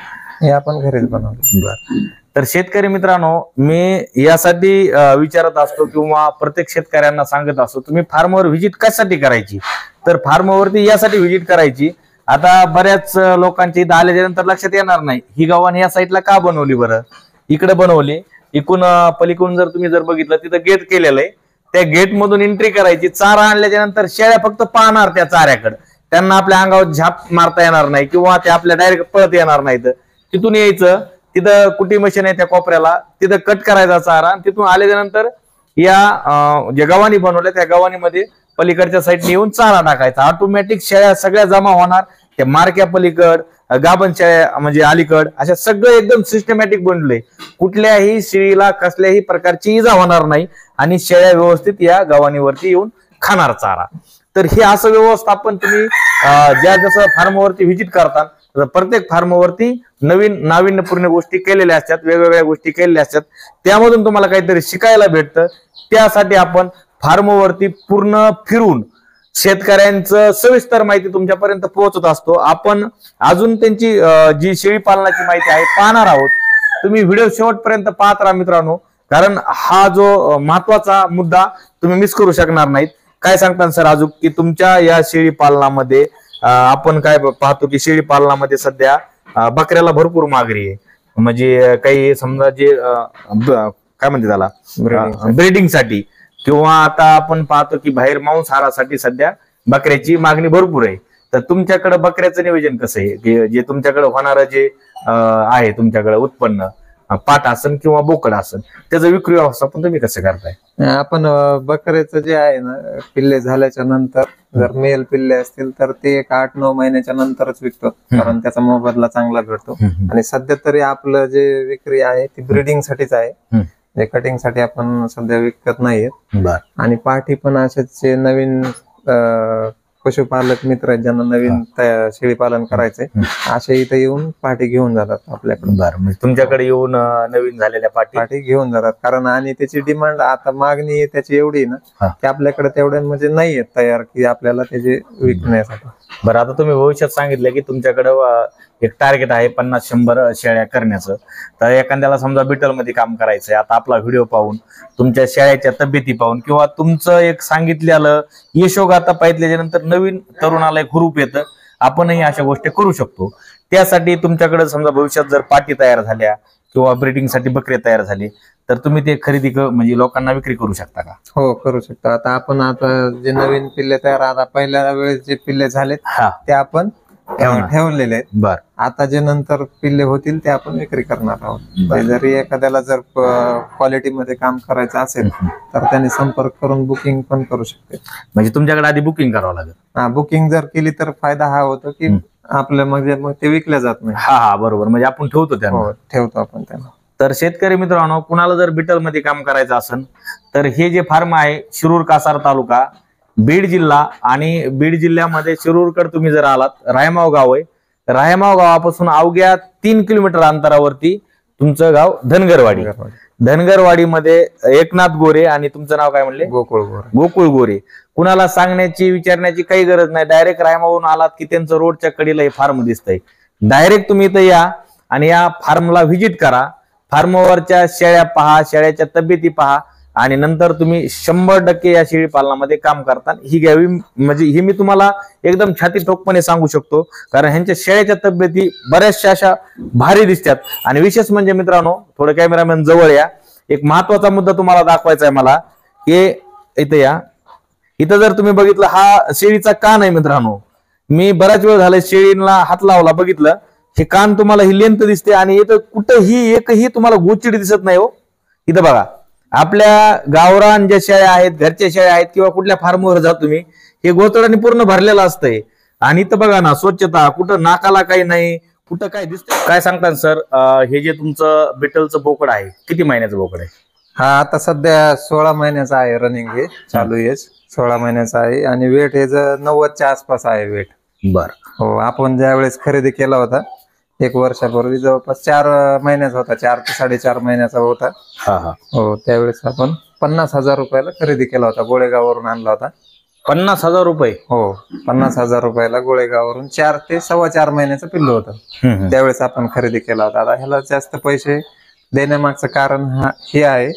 हे आपण घरीच बनवलं. तर शेतकरी मित्रांनो, मी यासाठी विचारत असतो किंवा प्रत्येक शेतकऱ्यांना सांगत असतो, तुम्ही फार्मवर व्हिजिट कशासाठी करायची? तर फार्मवरती यासाठी व्हिजिट करायची. आता बऱ्याच लोकांची इथं आल्याच्या नंतर लक्षात येणार नाही ही गव्हाण या साईडला का बनवली, बरं इकडे बनवली. इकडून पलीकडून जर तुम्ही जर बघितलं तिथं गेट केलेलं आहे, त्या गेट मधून एंट्री करायची. चारा आणल्याच्या नंतर शेळ्या फक्त पाहणार त्या चाऱ्याकडे, त्यांना आपल्या अंगावर झाप मारता येणार नाही किंवा ते आपल्या डायरेक्ट पळत येणार नाहीत. तिथून यायचं, तिथं कुटी मशीन आहे त्या कोपऱ्याला, तिथं कट करायचा चारा आणि तिथून आल्याच्या नंतर या ज्या गव्हाणी बनवल्या त्या गव्हाणीमध्ये पलीकडच्या साईडने येऊन चारा टाकायचा. ऑटोमॅटिक शेळ्या सगळ्या जमा होणार, त्या मार्क्या पलीकड, गाभण शेळ्या म्हणजे अलीकड, अशा सगळं एकदम सिस्टमॅटिक बनलंय. कुठल्याही शेळीला कसल्याही प्रकारची इजा होणार नाही आणि शेळ्या व्यवस्थित या गव्हाणीवरती येऊन खाणार चारा. तर हे असं व्यवस्थापन तुम्ही ज्या जसं फार्मवरती व्हिजिट करता, प्रत्येक फार्मवरती नवीन नाविन्यपूर्ण गोष्टी केलेल्या असतात, वेगवेगळ्या गोष्टी केलेल्या असतात, त्यामधून तुम्हाला काहीतरी शिकायला भेटतं. त्यासाठी आपण फार्मवरती पूर्ण फिरून शेतकऱ्यांचं सविस्तर माहिती तुमच्यापर्यंत पोहोचत असतो. आपण अजून त्यांची जी शेळी पालनाची माहिती आहे पाहणार आहोत. तुम्ही व्हिडिओ शेवटपर्यंत पाहत राहा मित्रांनो, कारण हा जो महत्वाचा मुद्दा तुम्ही मिस करू शकणार नाहीत. काय सांगता सर अजून की तुमच्या या शेळी पालनामध्ये आपण काय पाहतो की शेळी पालनामध्ये सध्या बकऱ्याला भरपूर मागणी आहे, म्हणजे काही समजा जे काय म्हणते त्याला ब्रीडिंगसाठी किंवा आता आपण पाहतो की बाहेर मांसाहारासाठी सध्या बकऱ्याची मागणी भरपूर आहे. तर तुमच्याकडे बकऱ्याचं नियोजन कसं आहे की जे तुमच्याकडे होणारं जे आहे तुमच्याकडे उत्पन्न पाट असन किंवा बोकड असन त्याचं विक्री व्यवस्थापन तुम्ही कसं करताय? आपण बकऱ्याचं जे आहे ना, पिल्ले झाल्याच्या नंतर जर मेल पिल्ले असतील तर ते 8-9 महिन्याच्या नंतरच विकतो, कारण त्याचा मोबदला चांगला भेटतो. आणि सध्या तरी आपलं जे विक्री आहे ती ब्रीडिंग साठीच आहे, कटिंग साठी आपण सध्या विकत नाहीयेत. आणि पाठी पण असेच नवीन पशुपालक मित्र आहेत ज्यांना नवीन शेळी पालन करायचंय, असे इथे येऊन पाठी घेऊन जातात आपल्याकडे. म्हणजे तुमच्याकडे येऊन नवीन झालेल्या पाठी घेऊन जातात, कारण आणि त्याची डिमांड आता मागणी त्याची एवढी ना की आपल्याकडे तेवढ्या म्हणजे नाहीये तयार की आपल्याला त्याचे विकण्यासाठी. बरं, आता तुम्ही भविष्यात सांगितलं की तुमच्याकडे एक टार्गेट आहे 50-100 शेळ्या करण्याचं. तर एखाद्याला समजा बिटलमध्ये काम करायचंय, आता आपला व्हिडिओ पाहून तुमच्या शेळ्याच्या तब्येती पाहून किंवा तुमचं एक सांगितलेलं यशोगाथा पाहिल्याच्या नंतर नवीन तरुणाला एक हुरूप येतं, आपणही अशा गोष्टी करू शकतो. त्यासाठी तुमच्याकडे समजा भविष्यात जर पाटी तयार झाल्या किंवा ब्रीडिंगसाठी बकरे तयार झाले तर तुम्ही ते खरेदी म्हणजे लोकांना विक्री करू शकता का? हो, करू शकता. आता आपण जे नवीन पिल्ले तयार, आता पहिल्या वेळेस जे पिल्ले झालेत ते आपण ठेवलेले आहेत. बर, आता जे नंतर पिल्ले होतील ते आपण विक्री करणार आहोत. जरी एखाद्याला जर क्वालिटीमध्ये काम करायचं असेल तर त्यांनी संपर्क करून बुकिंग पण करू शकते. म्हणजे तुमच्याकडे आधी बुकिंग करावं लागेल? बुकिंग जर केली तर फायदा हा होतो की आपलं मग ते विकल्या जात नाही. हा बरोबर, म्हणजे आपण ठेवतो त्यांना. ठेवतो आपण त्यांना. तर शेतकरी मित्रांनो, कुणाला जर बिटल मध्ये काम करायचं असेल तर हे जे फार्म आहे शिरूर कासार तालुका बीड जिल्हा, आणि बीड जिल्ह्यामध्ये शिरूरकडे तुम्ही जर आलात, रायमाव गाव आहे, रायमाव गावापासून अवघ्या 3 किलोमीटर अंतरावरती तुमचं गाव धनगरवाडी. धनगरवाडीमध्ये एकनाथ गोरे, आणि तुमचं नाव काय म्हणले? गोकुळ गोरे. गोकुळ गोरे. कुणाला सांगण्याची विचारण्याची काही गरज नाही, डायरेक्ट रायमावरून आलात की त्यांचं रोडच्या कडेला हे फार्म दिसतंय. डायरेक्ट तुम्ही इथं या आणि या फार्मला व्हिजिट करा. फार्मवरच्या शेळ्या पहा, शेळ्याच्या तब्येती पहा, आणि नंतर तुम्ही 100% या शेळी पालनामध्ये काम करता ही घ्यावी. म्हणजे ही मी तुम्हाला एकदम छाती ठोकपणे सांगू शकतो, कारण ह्यांच्या शेळ्याच्या तब्येती बऱ्याचशा अशा भारी दिसतात. आणि विशेष म्हणजे मित्रांनो, थोडं कॅमेरामॅन जवळ या, एक महत्वाचा मुद्दा तुम्हाला दाखवायचा आहे मला. हे इथं या, इथं जर तुम्ही बघितलं हा शेळीचा कान आहे मित्रांनो. मी बराच वेळ झाला शेळीला हात लावला, बघितलं हे कान तुम्हाला ही लेंथ दिसते, आणि इथं कुठंही एकही तुम्हाला गोचिडी दिसत नाही हो. इथं बघा, आपल्या गावरान ज्या शेळ्या आहेत, घरच्या शेळ्या आहेत, किंवा कुठल्या फार्मवर जा तुम्ही, हे गोचडाने पूर्ण भरलेलं असतंय. आणि इथं बघा ना, स्वच्छता, कुठं नाकाला काही नाही, कुठं काय दिसतंय. काय सांगतात सर, हे जे तुमचं बिटलचं बोकड आहे, किती महिन्याचं बोकड आहे? हा आता सध्या 16 महिन्याचा आहे, रनिंग हे चालू आहे, 16 महिन्याचा आहे. आणि वेट हे 90च्या आसपास आहे वेट. बर. हो, आपण ज्या वेळेस खरेदी केला होता 1 वर्षापूर्वी, जवळपास 4 महिन्याचा होता, 4 ते 4.5 महिन्याचा होता. हो, त्यावेळेस आपण 50,000 रुपयाला खरेदी केला होता, गोळेगाववरून आणला होता. 50,000 रुपये? हो, 50,000 रुपयाला गोळेगाववरून 4 ते 4.25 महिन्याचं पिल्लू होतं, त्यावेळेस आपण खरेदी केला होता. आता ह्याला जास्त पैसे देण्यामागचं कारण हे आहे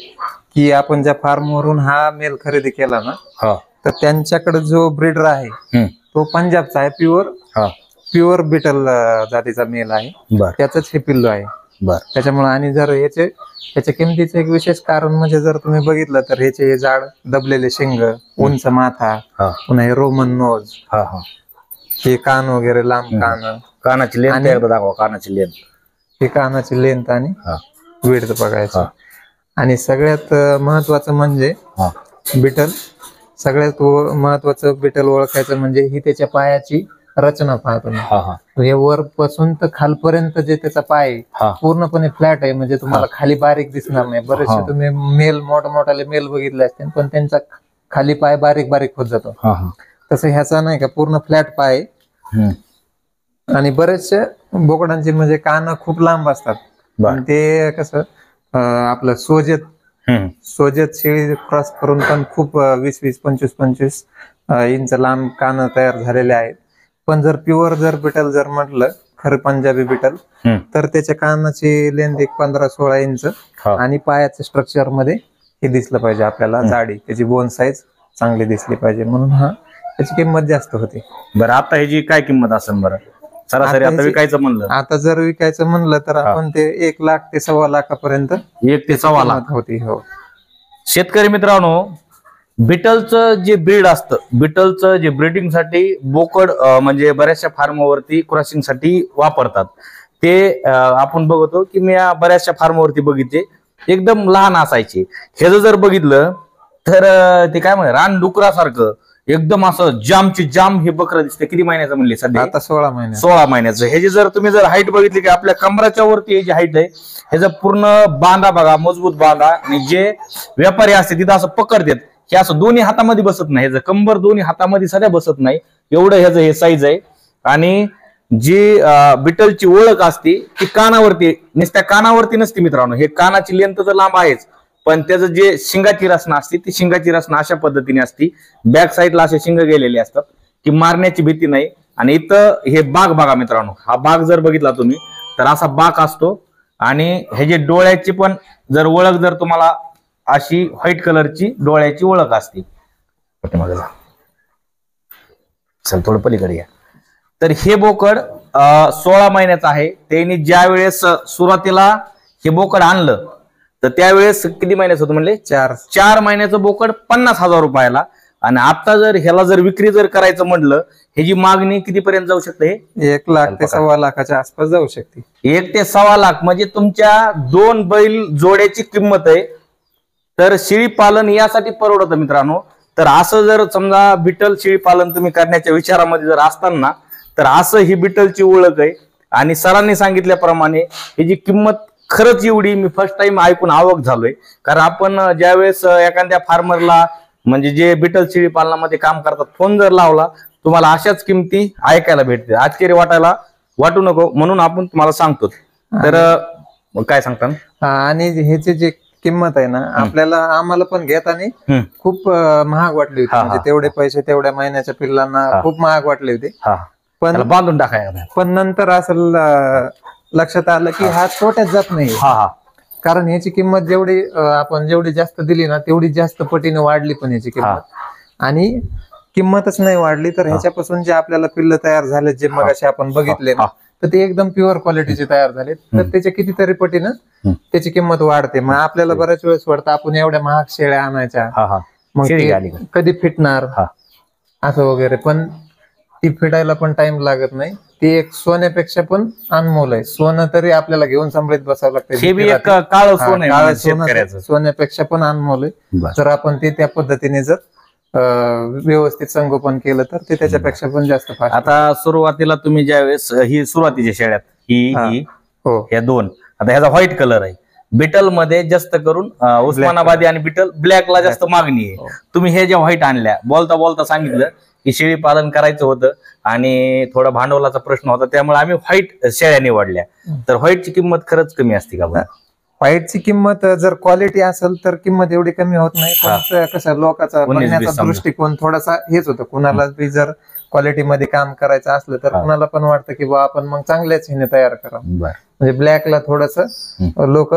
की आपण ज्या फार्मवरून हा मेल खरेदी केला ना, तर त्यांच्याकडे जो ब्रीडर आहे तो पंजाबचा आहे, प्युअर बिटल जातीचा मेल आहे, त्याच हे पिल्लू आहे. त्याच्यामुळे, आणि जर याच्या किमतीचं एक विशेष कारण म्हणजे जर तुम्ही बघितलं तर ह्याचे हे जाड दबलेले शिंग, उंच माथा, पुन्हा हे रोमन नोज, हे कान वगैरे लांब कान, कानाची लेंथ एकदा दाखवा. कानाची लेंथ, हे कानाची लेंथ आणि विड्थ बघायचं. आणि सगळ्यात महत्वाचं म्हणजे बिटल, सगळ्यात महत्वाचं बिटल ओळखायचं म्हणजे ही त्याच्या पायाची रचना पाहतो. हे वरपासून तर खालपर्यंत जे त्याचा पाय पूर्णपणे फ्लॅट आहे, म्हणजे तुम्हाला खाली बारीक दिसणार नाही. बरेचसे तुम्ही मेल, मोठमोठाले मेल बघितले असतील, पण त्यांचा खाली पाय बारीक बारीक होत जातो. तसं ह्याचा नाही का, पूर्ण फ्लॅट पाय. आणि बरेचशा बोकडांचे म्हणजे कान खूप लांब असतात, ते कसं आपलं सोजत शेळी क्रॉस करून पण खूप 20-20, 25-25 इंच लांब कान तयार झालेले आहेत. पण जर प्युअर बिटल जर म्हटलं, खरं पंजाबी बिटल, तर त्याच्या कानाची लेंथ 15-16 इंच, आणि पायाच्या स्ट्रक्चर मध्ये हे दिसलं पाहिजे आपल्याला, जाडी, त्याची बोन साईज चांगली दिसली पाहिजे, म्हणून त्याची किंमत जास्त होती. बरं, आता ह्याची काय किंमत असेल बरं सरासरी? आता विकायचं म्हणलं, आता जर विकायचं म्हणलं तर आपण ते 1 लाख ते 1.25 लाखापर्यंत 1 ते 1.25 लाख होती. हो, शेतकरी मित्रांनो, बिटलचं जे ब्रीड असतं, बिटलचं जे ब्रीडिंगसाठी बोकड म्हणजे बऱ्याचशा फार्मवरती क्रॉसिंगसाठी वापरतात, ते आपण बघतो की मी या बऱ्याचशा फार्मवरती बघितले, एकदम लहान असायचे. हे जर बघितलं तर ते काय म्हणजे रानडुकरासारखं एकदम असं जामची जाम हे बकरं दिसते. किती महिन्याचं म्हणले सध्या? आता 16 महिन्याचं. ह्याची जर तुम्ही हाईट बघितली की आपल्या कमराच्या वरती ह्याची हाईट आहे. ह्याचा पूर्ण बांधा बघा, मजबूत बांधा. आणि जे व्यापारी असते तिथं असं पकडतात, हे असं दोन्ही हातामध्ये बसत नाही, ह्याचं कंबर दोन्ही हातामध्ये सध्या बसत नाही, एवढं ह्याचं हे साईज आहे. आणि जी बिटलची ओळख असते ती कानावरती, नुसत्या कानावरती नसते मित्रांनो. हे कानाची लेंथ तर लांब आहेच, पण त्याचं जे शिंगाची रचना असते ती शिंगाची रचना अशा पद्धतीने असते, बॅक साईडला असे शिंग गेलेले असतात की मारण्याची भीती नाही. आणि इथं हे बाग बघा मित्रांनो, हा बाग जर बघितला तुम्ही तर असा बाग असतो. आणि हे जे डोळ्याची पण जर ओळख जर तुम्हाला अशी व्हाईट कलरची डोळ्याची ओळख असते. चल थोडं पलीकडे या. तर हे बोकड 16 महिन्याचं आहे. त्यांनी ज्या वेळेस सुरुवातीला हे बोकड आणलं तर त्यावेळेस किती महिन्याचं होतं म्हणले? 4 महिन्याचं बोकड 50,000 रुपयाला. आणि आता जर ह्याला जर विक्री जर करायचं म्हटलं, ह्याची मागणी कितीपर्यंत जाऊ शकते? 1 लाख ते 1.25 लाखाच्या आसपास जाऊ शकते. 1 ते 1.25 लाख म्हणजे तुमच्या 2 बैल जोड्याची किंमत आहे. तर शेळी पालन यासाठी परवडतं मित्रांनो. तर असं जर समजा बिटल शेळी पालन तुम्ही करण्याच्या विचारामध्ये जर असताना, तर असं ही बिटलची ओळख आहे. आणि सरांनी सांगितल्याप्रमाणे ह्याची किंमत खरंच एवढी मी फर्स्ट टाइम ऐकून अवाक झालोय. कारण आपण ज्यावेळेस एखाद्या फार्मरला म्हणजे जे बिटल शेळी पालनामध्ये काम करतात फोन जर लावला, तुम्हाला अशाच किमती ऐकायला भेटते. आश्चर्य वाटू नको म्हणून आपण तुम्हाला सांगतो. तर काय सांगता? आणि ह्याचे जे किंमत आहे ना आपल्याला आम्हाला पण घेताना खूप महाग वाटली होती. म्हणजे तेवढे पैसे तेवढ्या महिन्याच्या पिल्लांना खूप महाग वाटले होते. पण बांधून टाकायला पण नंतर असं लक्षात आलं की हा तोट्यात जात नाही. कारण ह्याची किंमत आपण जेवढी जास्त दिली ना तेवढी जास्त पटीने वाढली पण ह्याची किंमत. आणि किंमतच नाही वाढली तर ह्याच्यापासून जे आपल्याला पिल्ल तयार झाले जे मगाशी आपण बघितले ना तर ते एकदम प्युअर क्वालिटीचे तयार झाले तर त्याच्या कितीतरी पटीनं त्याची किंमत वाढते. मग आपल्याला बऱ्याच वेळेस वाटतं आपण एवढ्या महाग शेळ्या आणायच्या मग कधी फिटणार असं वगैरे. पण ती फिटायला पण टाइम लागत नाही. ती एक सोन्यापेक्षा पण अनमोल आहे. सोनं तरी आपल्याला घेऊन सांभाळत बसावं लागतं. सोन्यापेक्षा पण अनमोल आहे. जर आपण ते त्या पद्धतीने जर व्यवस्थित संगोपन केलं तर ते त्याच्यापेक्षा पण जास्त फास्ट. आता सुरुवातीला तुम्ही ज्यावेळेस ही सुरुवातीच्या शेळ्यात ही ह्या दोन आता ह्याचा व्हाईट कलर आहे. बिटल मध्ये जास्त करून उस्मानाबादी आणि बिटल ब्लॅकला जास्त मागणी आहे. तुम्ही हे ज्या व्हाईट आणल्या बोलता बोलता सांगितलं की शेळी पालन करायचं होतं आणि थोडा भांडवलाचा प्रश्न होता त्यामुळे आम्ही व्हाईट शेळ्या निवडल्या. तर व्हाईटची किंमत खरंच कमी असते का? व्हाईटची किंमत जर क्वालिटी असेल तर किंमत एवढी कमी होत नाही. पण कसं लोकांचा बघण्याचा दृष्टिकोन थोडासा हेच होतं. कुणाला बी जर क्वालिटीमध्ये काम करायचं असलं तर कुणाला पण वाटतं की बा आपण मग चांगल्याच हिने तयार करावं. म्हणजे ब्लॅकला थोडस लोक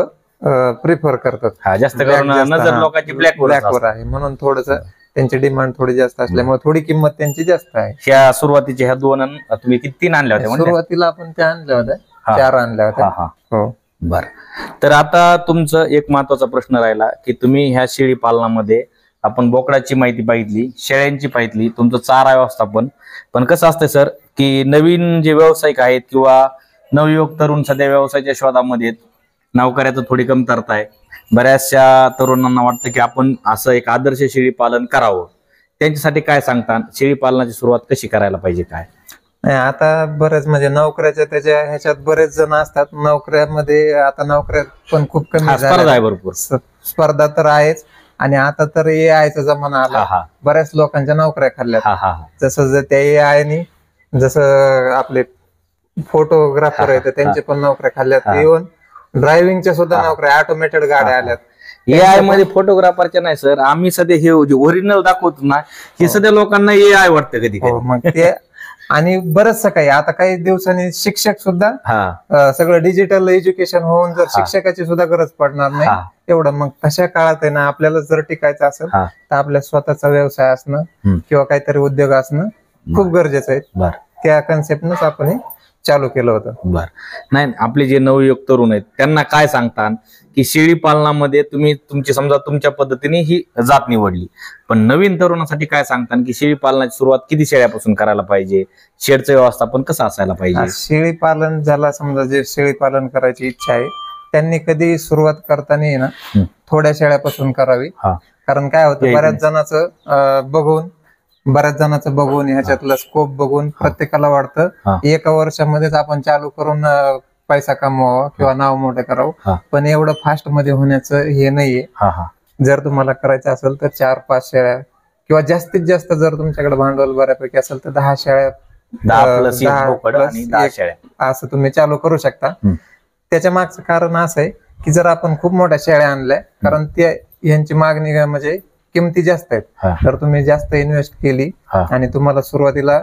प्रिफर करतात. जास्त नजर लोकांची ब्लॅकवर आहे म्हणून थोडस त्यांची डिमांड थोडी जास्त असल्यामुळे थोडी किंमत त्यांची जास्त आहे. ह्या सुरुवातीच्या ह्या दोन तुम्ही किती 3 आणल्या होत्या? सुरुवातीला आपण त्या आणल्या होत्या 4 आणल्या होत्या. हो बर. तर आता तुमचं एक महत्वाचा प्रश्न राहिला की तुम्ही ह्या शेळी पालनामध्ये आपण बोकडाची माहिती पाहिली, शेळ्यांची पाहिली, तुमचं चारा व्यवस्थापन. पण कसं असतंय सर की नवीन जे व्यावसायिक आहेत किंवा नवयुवक तरुण सध्या व्यवसायाच्या शोधामध्ये नोकऱ्याचं थोडी कमतरता आहे. बऱ्याचशा तरुणांना वाटतं की आपण असं एक आदर्श शेळी पालन करावं. त्यांच्यासाठी काय सांगता? शेळी पालनाची सुरुवात कशी करायला पाहिजे काय? आता बरेच म्हणजे नोकऱ्याच्या त्याच्या ह्याच्यात बरेच जण असतात. नोकऱ्यामध्ये आता नोकऱ्या पण खूप कमी स्पर्धा आहे, भरपूर स्पर्धा तर आहेच. आणि आता तर एआयचा जमाना आला. बऱ्याच लोकांच्या नोकऱ्या खाल्ल्या. जसं त्या एआयनी जसं आपले फोटोग्राफर आहेत त्यांचे पण नोकऱ्या खाल्ल्यात. इव्हन ड्रायव्हिंगच्या सुद्धा नोकऱ्या ऑटोमेटेड गाड्या आल्यात. एआय मध्ये फोटोग्राफरच्या नाही सर. आम्ही सध्या हे ओरिजिनल दाखवतो ना हे सध्या लोकांना एआय वाटतं कधी. मग ते आणि बरंचसं काही आता काही दिवसांनी शिक्षक सुद्धा सगळं डिजिटल एज्युकेशन होऊन जर शिक्षकाची सुद्धा गरज पडणार नाही एवढं. मग तशा काळात आहे ना आपल्याला जर टिकायचं असेल तर आपल्या स्वतःचा व्यवसाय असणं किंवा काहीतरी उद्योग असणं खूप गरजेचं आहे. त्या कन्सेप्टनच आपण हे चालू केलं होतं. बर. नाही आपले जे नवयुवक तरुण आहेत त्यांना काय सांगता की शेळी पालनामध्ये तुम्ही तुमची समजा तुमच्या पद्धतीने ही जात निवडली, पण नवीन तरुणासाठी काय सांगता की शेळी पालनाची सुरुवात किती शेळ्यापासून करायला पाहिजे? शेडचं व्यवस्थापन कसं असायला पाहिजे? शेळी पालन ज्याला समजा जे शेळी पालन करायची इच्छा आहे त्यांनी कधी सुरुवात करताना ना थोड्या शेळ्यापासून करावी. कारण काय होतं बऱ्याच जणांचं बघून ह्याच्यातलं स्कोप बघून प्रत्येकाला वाटतं एका वर्षामध्येच आपण चालू करून पैसा कमवावा किंवा नाव मोठं करावं. पण एवढं फास्ट मध्ये होण्याचं हे नाहीये. जर तुम्हाला करायचं असेल तर 4-5 शेळ्या किंवा जास्तीत जास्त जर तुमच्याकडे भांडवल बऱ्यापैकी असेल तर 10 शेळ्या 10 शेळ्या असं तुम्ही चालू करू शकता. त्याच्या मागचं कारण असं आहे की जर आपण खूप मोठ्या शेळ्या आणल्या कारण यांची मागणी म्हणजे किमती जास्त आहेत तर तुम्ही जास्त इन्व्हेस्ट केली आणि तुम्हाला सुरुवातीला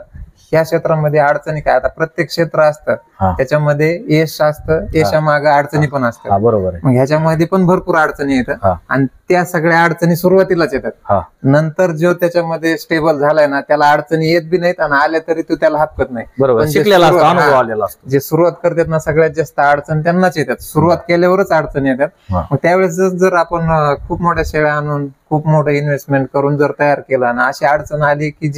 ह्या क्षेत्रामध्ये अडचणी काय आता प्रत्येक क्षेत्र असतं त्याच्यामध्ये यश असतं, यशामागे अडचणी पण असतात. बरोबर. मग ह्याच्यामध्ये पण भरपूर अडचणी येतात आणि त्या सगळ्या अडचणी सुरुवातीलाच येतात. नंतर जो त्याच्यामध्ये स्टेबल झालाय ना त्याला अडचणी येत बी नाहीत आणि आल्या तरी तो त्याला हरकत नाही. जे सुरुवात करतात ना सगळ्यात जास्त अडचण त्यांनाच येतात. सुरुवात केल्यावरच अडचणी येतात. मग त्यावेळेस जर आपण खूप मोठ्या शेळ्या आणून खूप मोठं इन्व्हेस्टमेंट करून जर तयार केला ना अशी अडचण आली की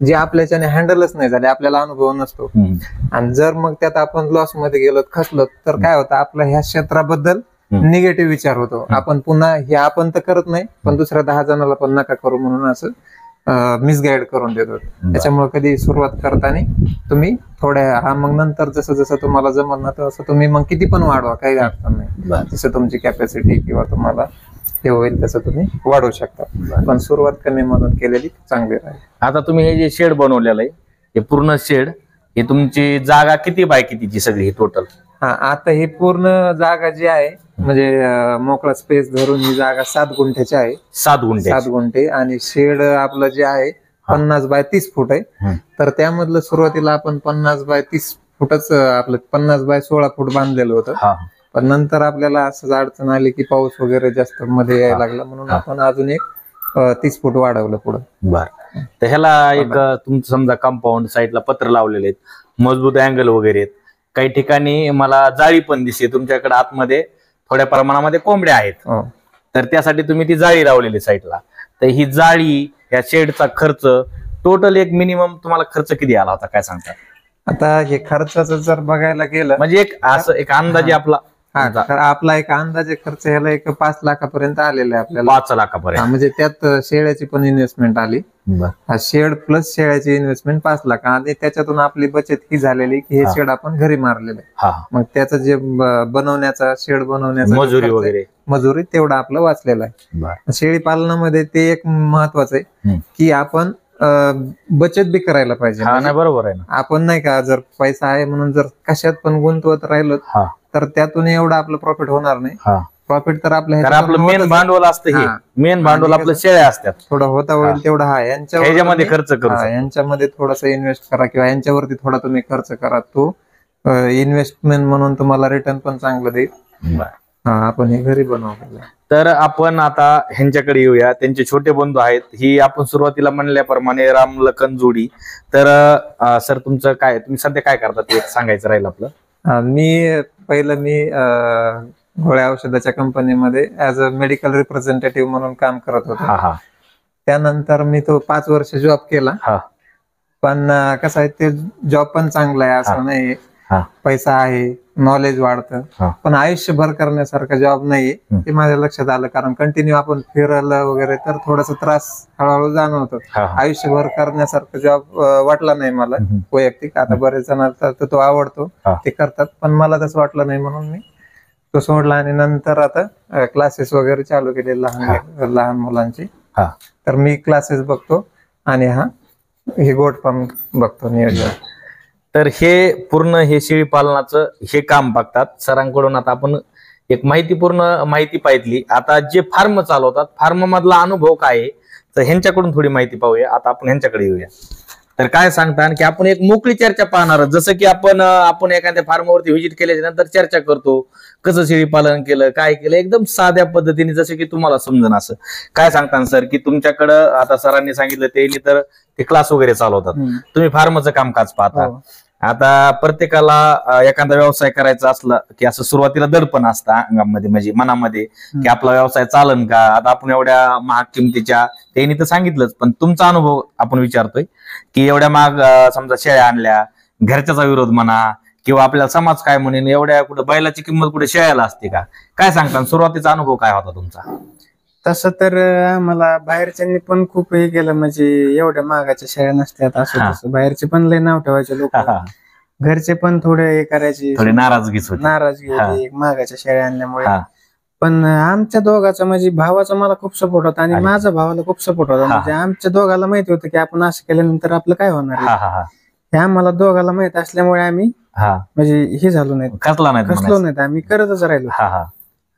जे आपल्याच्याने हँडलच नाही झाले, आपल्याला अनुभव नसतो आणि जर मग त्यात आपण लॉस मध्ये गेलो खचलो तर काय होतं आपल्या ह्या क्षेत्राबद्दल निगेटिव्ह विचार होतो. आपण पुन्हा हे आपण तर करत नाही पण दुसऱ्या 10 जणाला पण नका करू म्हणून असं मिसगाईड करून देतो. त्याच्यामुळे कधी सुरुवात करताना तुम्ही थोड्या मग नंतर जसं जसं तुम्हाला जमल ना तसं तुम्ही मग किती पण वाढवा, काही अडचण नाही. जसं तुमची कॅपॅसिटी किंवा तुम्हाला हे होईल तसं तुम्ही वाढवू शकता. पण सुरुवात कमी मधून केलेली चांगली राहील. आता तुम्ही हे जे शेड बनवलेलं आहे हे पूर्ण शेड ही तुमची जागा किती बाय कितीची सगळी ही टोटल? आता ही पूर्ण जागा जी आहे म्हणजे मोकळा स्पेस धरून ही जागा 7 गुंठ्याची आहे. 7 गुंठे. आणि शेड आपलं जे आहे 50 बाय 30 फूट आहे. तर त्यामधलं सुरुवातीला आपण 50 बाय 30 फुटच आपलं 50 बाय 16 फूट बांधलेलं होतं. पण नंतर आपल्याला असं अडचण आली की पाऊस वगैरे जास्त मध्ये यायला लागला, म्हणून आपण अजून एक 30 फूट वाढवलं पुढं. बर. तर ह्याला एक तुमचं समजा कंपाऊंड साईडला पत्र लावलेले आहेत, मजबूत अँगल वगैरे आहेत, काही ठिकाणी मला जाळी पण दिसते. तुमच्याकडे आतमध्ये थोड्या प्रमाणामध्ये कोंबड्या आहेत, तर त्यासाठी तुम्ही ती जाळी लावलेली साईडला. तर ही जाळी, या शेडचा खर्च टोटल एक मिनिमम तुम्हाला खर्च किती आला होता, काय सांगता? आता हे खर्चाचं जर बघायला गेलं म्हणजे एक असं एक अंदाजे आपला एक अंदाजे खर्च ह्याला एक 5 लाखापर्यंत आलेला आहे आपल्याला. 5 लाखापर्यंत. म्हणजे त्यात शेळ्याची पण इन्व्हेस्टमेंट आली. शेड प्लस शेळ्याची इन्व्हेस्टमेंट 5 लाख. आणि त्याच्यातून आपली बचत ही झालेली की हे शेड आपण घरी मारलेलं आहे. मग त्याचं जे बनवण्याचा, शेड बनवण्याचा मजुरी तेवढा आपलं वाचलेला आहे. शेळी पालनामध्ये ते एक महत्वाचं आहे की आपण बचत बी करायला पाहिजे. बरोबर आहे ना. आपण नाही का जर पैसा आहे म्हणून जर कशात पण गुंतवत राहिलो तर त्यातून एवढं आपलं प्रॉफिट होणार नाही. प्रॉफिट तर आपलं मेन भांडवल असतं, हे मेन भांडवल आपलं शेळ्या असतात. थोडं होता होईल तेवढा हा यांच्यामध्ये खर्च करा, यांच्यामध्ये थोडासा इन्व्हेस्ट करा किंवा यांच्यावरती थोडा तुम्ही खर्च करा. तो इन्व्हेस्टमेंट म्हणून तुम्हाला रिटर्न पण चांगलं देईल. आपण हे घरी बनवलं. तर आपण आता ह्यांच्याकडे येऊया. त्यांचे छोटे बंधू आहेत. ही आपण सुरुवातीला म्हणल्याप्रमाणे राम लखन जोडी. तर सर तुमचं काय, तुम्ही सध्या काय करता ते सांगायचं राहील आपलं. मी गोळ्या औषधाच्या कंपनीमध्ये ऍज अ मेडिकल रिप्रेझेंटेटिव्ह म्हणून काम करत होतो. त्यानंतर मी तो 5 वर्ष जॉब केला. पण कसं आहे, ते जॉब पण चांगला आहे असं नाही, पैसा आहे, नॉलेज वाढतं, पण आयुष्यभर करण्यासारखा जॉब नाहीये हे माझ्या लक्षात आलं. कारण कंटिन्यू आपण फिरलं वगैरे तर थोडासा त्रास हळूहळू जाणवतो. आयुष्यभर करण्यासारखा जॉब वाटला नाही मला वैयक्तिक. आता बरेच जण तर तो आवडतो, ते करतात, पण मला तसं वाटलं नाही म्हणून मी तो सोडला. आणि नंतर आता क्लासेस वगैरे चालू केले लहान मुलांची. तर मी क्लासेस बघतो आणि हे गोट फार्म बघतो नियोजन. तर हे पूर्ण हे शेळी पालनाचं हे काम बघतात सरांकडून. आता आपण एक माहितीपूर्ण माहिती पाहिली. आता जे फार्म चालवतात, फार्म मधला अनुभव काय आहे, तर ह्यांच्याकडून थोडी माहिती पाहूया. आता आपण ह्यांच्याकडे येऊया. तर काय सांगता की आपण एक मोकळी चर्चा पाहणार, जसं की आपण एखाद्या फार्मवरती व्हिजिट केल्याच्या नंतर चर्चा करतो, कसं शेळी पालन केलं, काय केलं, एकदम साध्या पद्धतीने, जसं की तुम्हाला समजन असं. काय सांगता सर की तुमच्याकडं आता सरांनी सांगितलं ते क्लास वगैरे चालवतात, तुम्ही फार्मचं कामकाज पाहता. आता प्रत्येकाला एखादा व्यवसाय करायचा असला की असं सुरुवातीला दडपण असतं अंगामध्ये, म्हणजे मनामध्ये, की आपला व्यवसाय चालन का. आता आपण एवढ्या महाग किमतीच्या, त्यांनी तर सांगितलंच, पण तुमचा अनुभव आपण विचारतोय की एवढ्या महाग समजा शेळ्या आणल्या, घरच्याचा विरोध म्हणा किंवा आपल्याला समाज काय म्हणेल, एवढ्या कुठं बैलाची किंमत कुठे शेळ्याला असते का, काय सांगता? सुरुवातीचा अनुभव काय होता तुमचा? तसं तर आम्हाला बाहेरच्यांनी पण खूप हे केलं, म्हणजे एवढ्या महागाच्या शेळ्या नसतात असं तसं. बाहेरचे पण लय नाव ठेवायचे लोक, घरचे पण थोडे हे करायचे, नाराजगी होती महागाच्या शेळ्या आणल्यामुळे. पण आमच्या दोघांचा, म्हणजे भावाचा मला खूप सपोर्ट होता आणि माझ्या भावाला खूप सपोर्ट होता. म्हणजे आमच्या दोघाला माहिती होतं की आपण असं केल्यानंतर आपलं काय होणार आहे, हे आम्हाला दोघाला माहित असल्यामुळे आम्ही म्हणजे हे झालो नाही, खचलो नाही, आम्ही करतच राहिलो.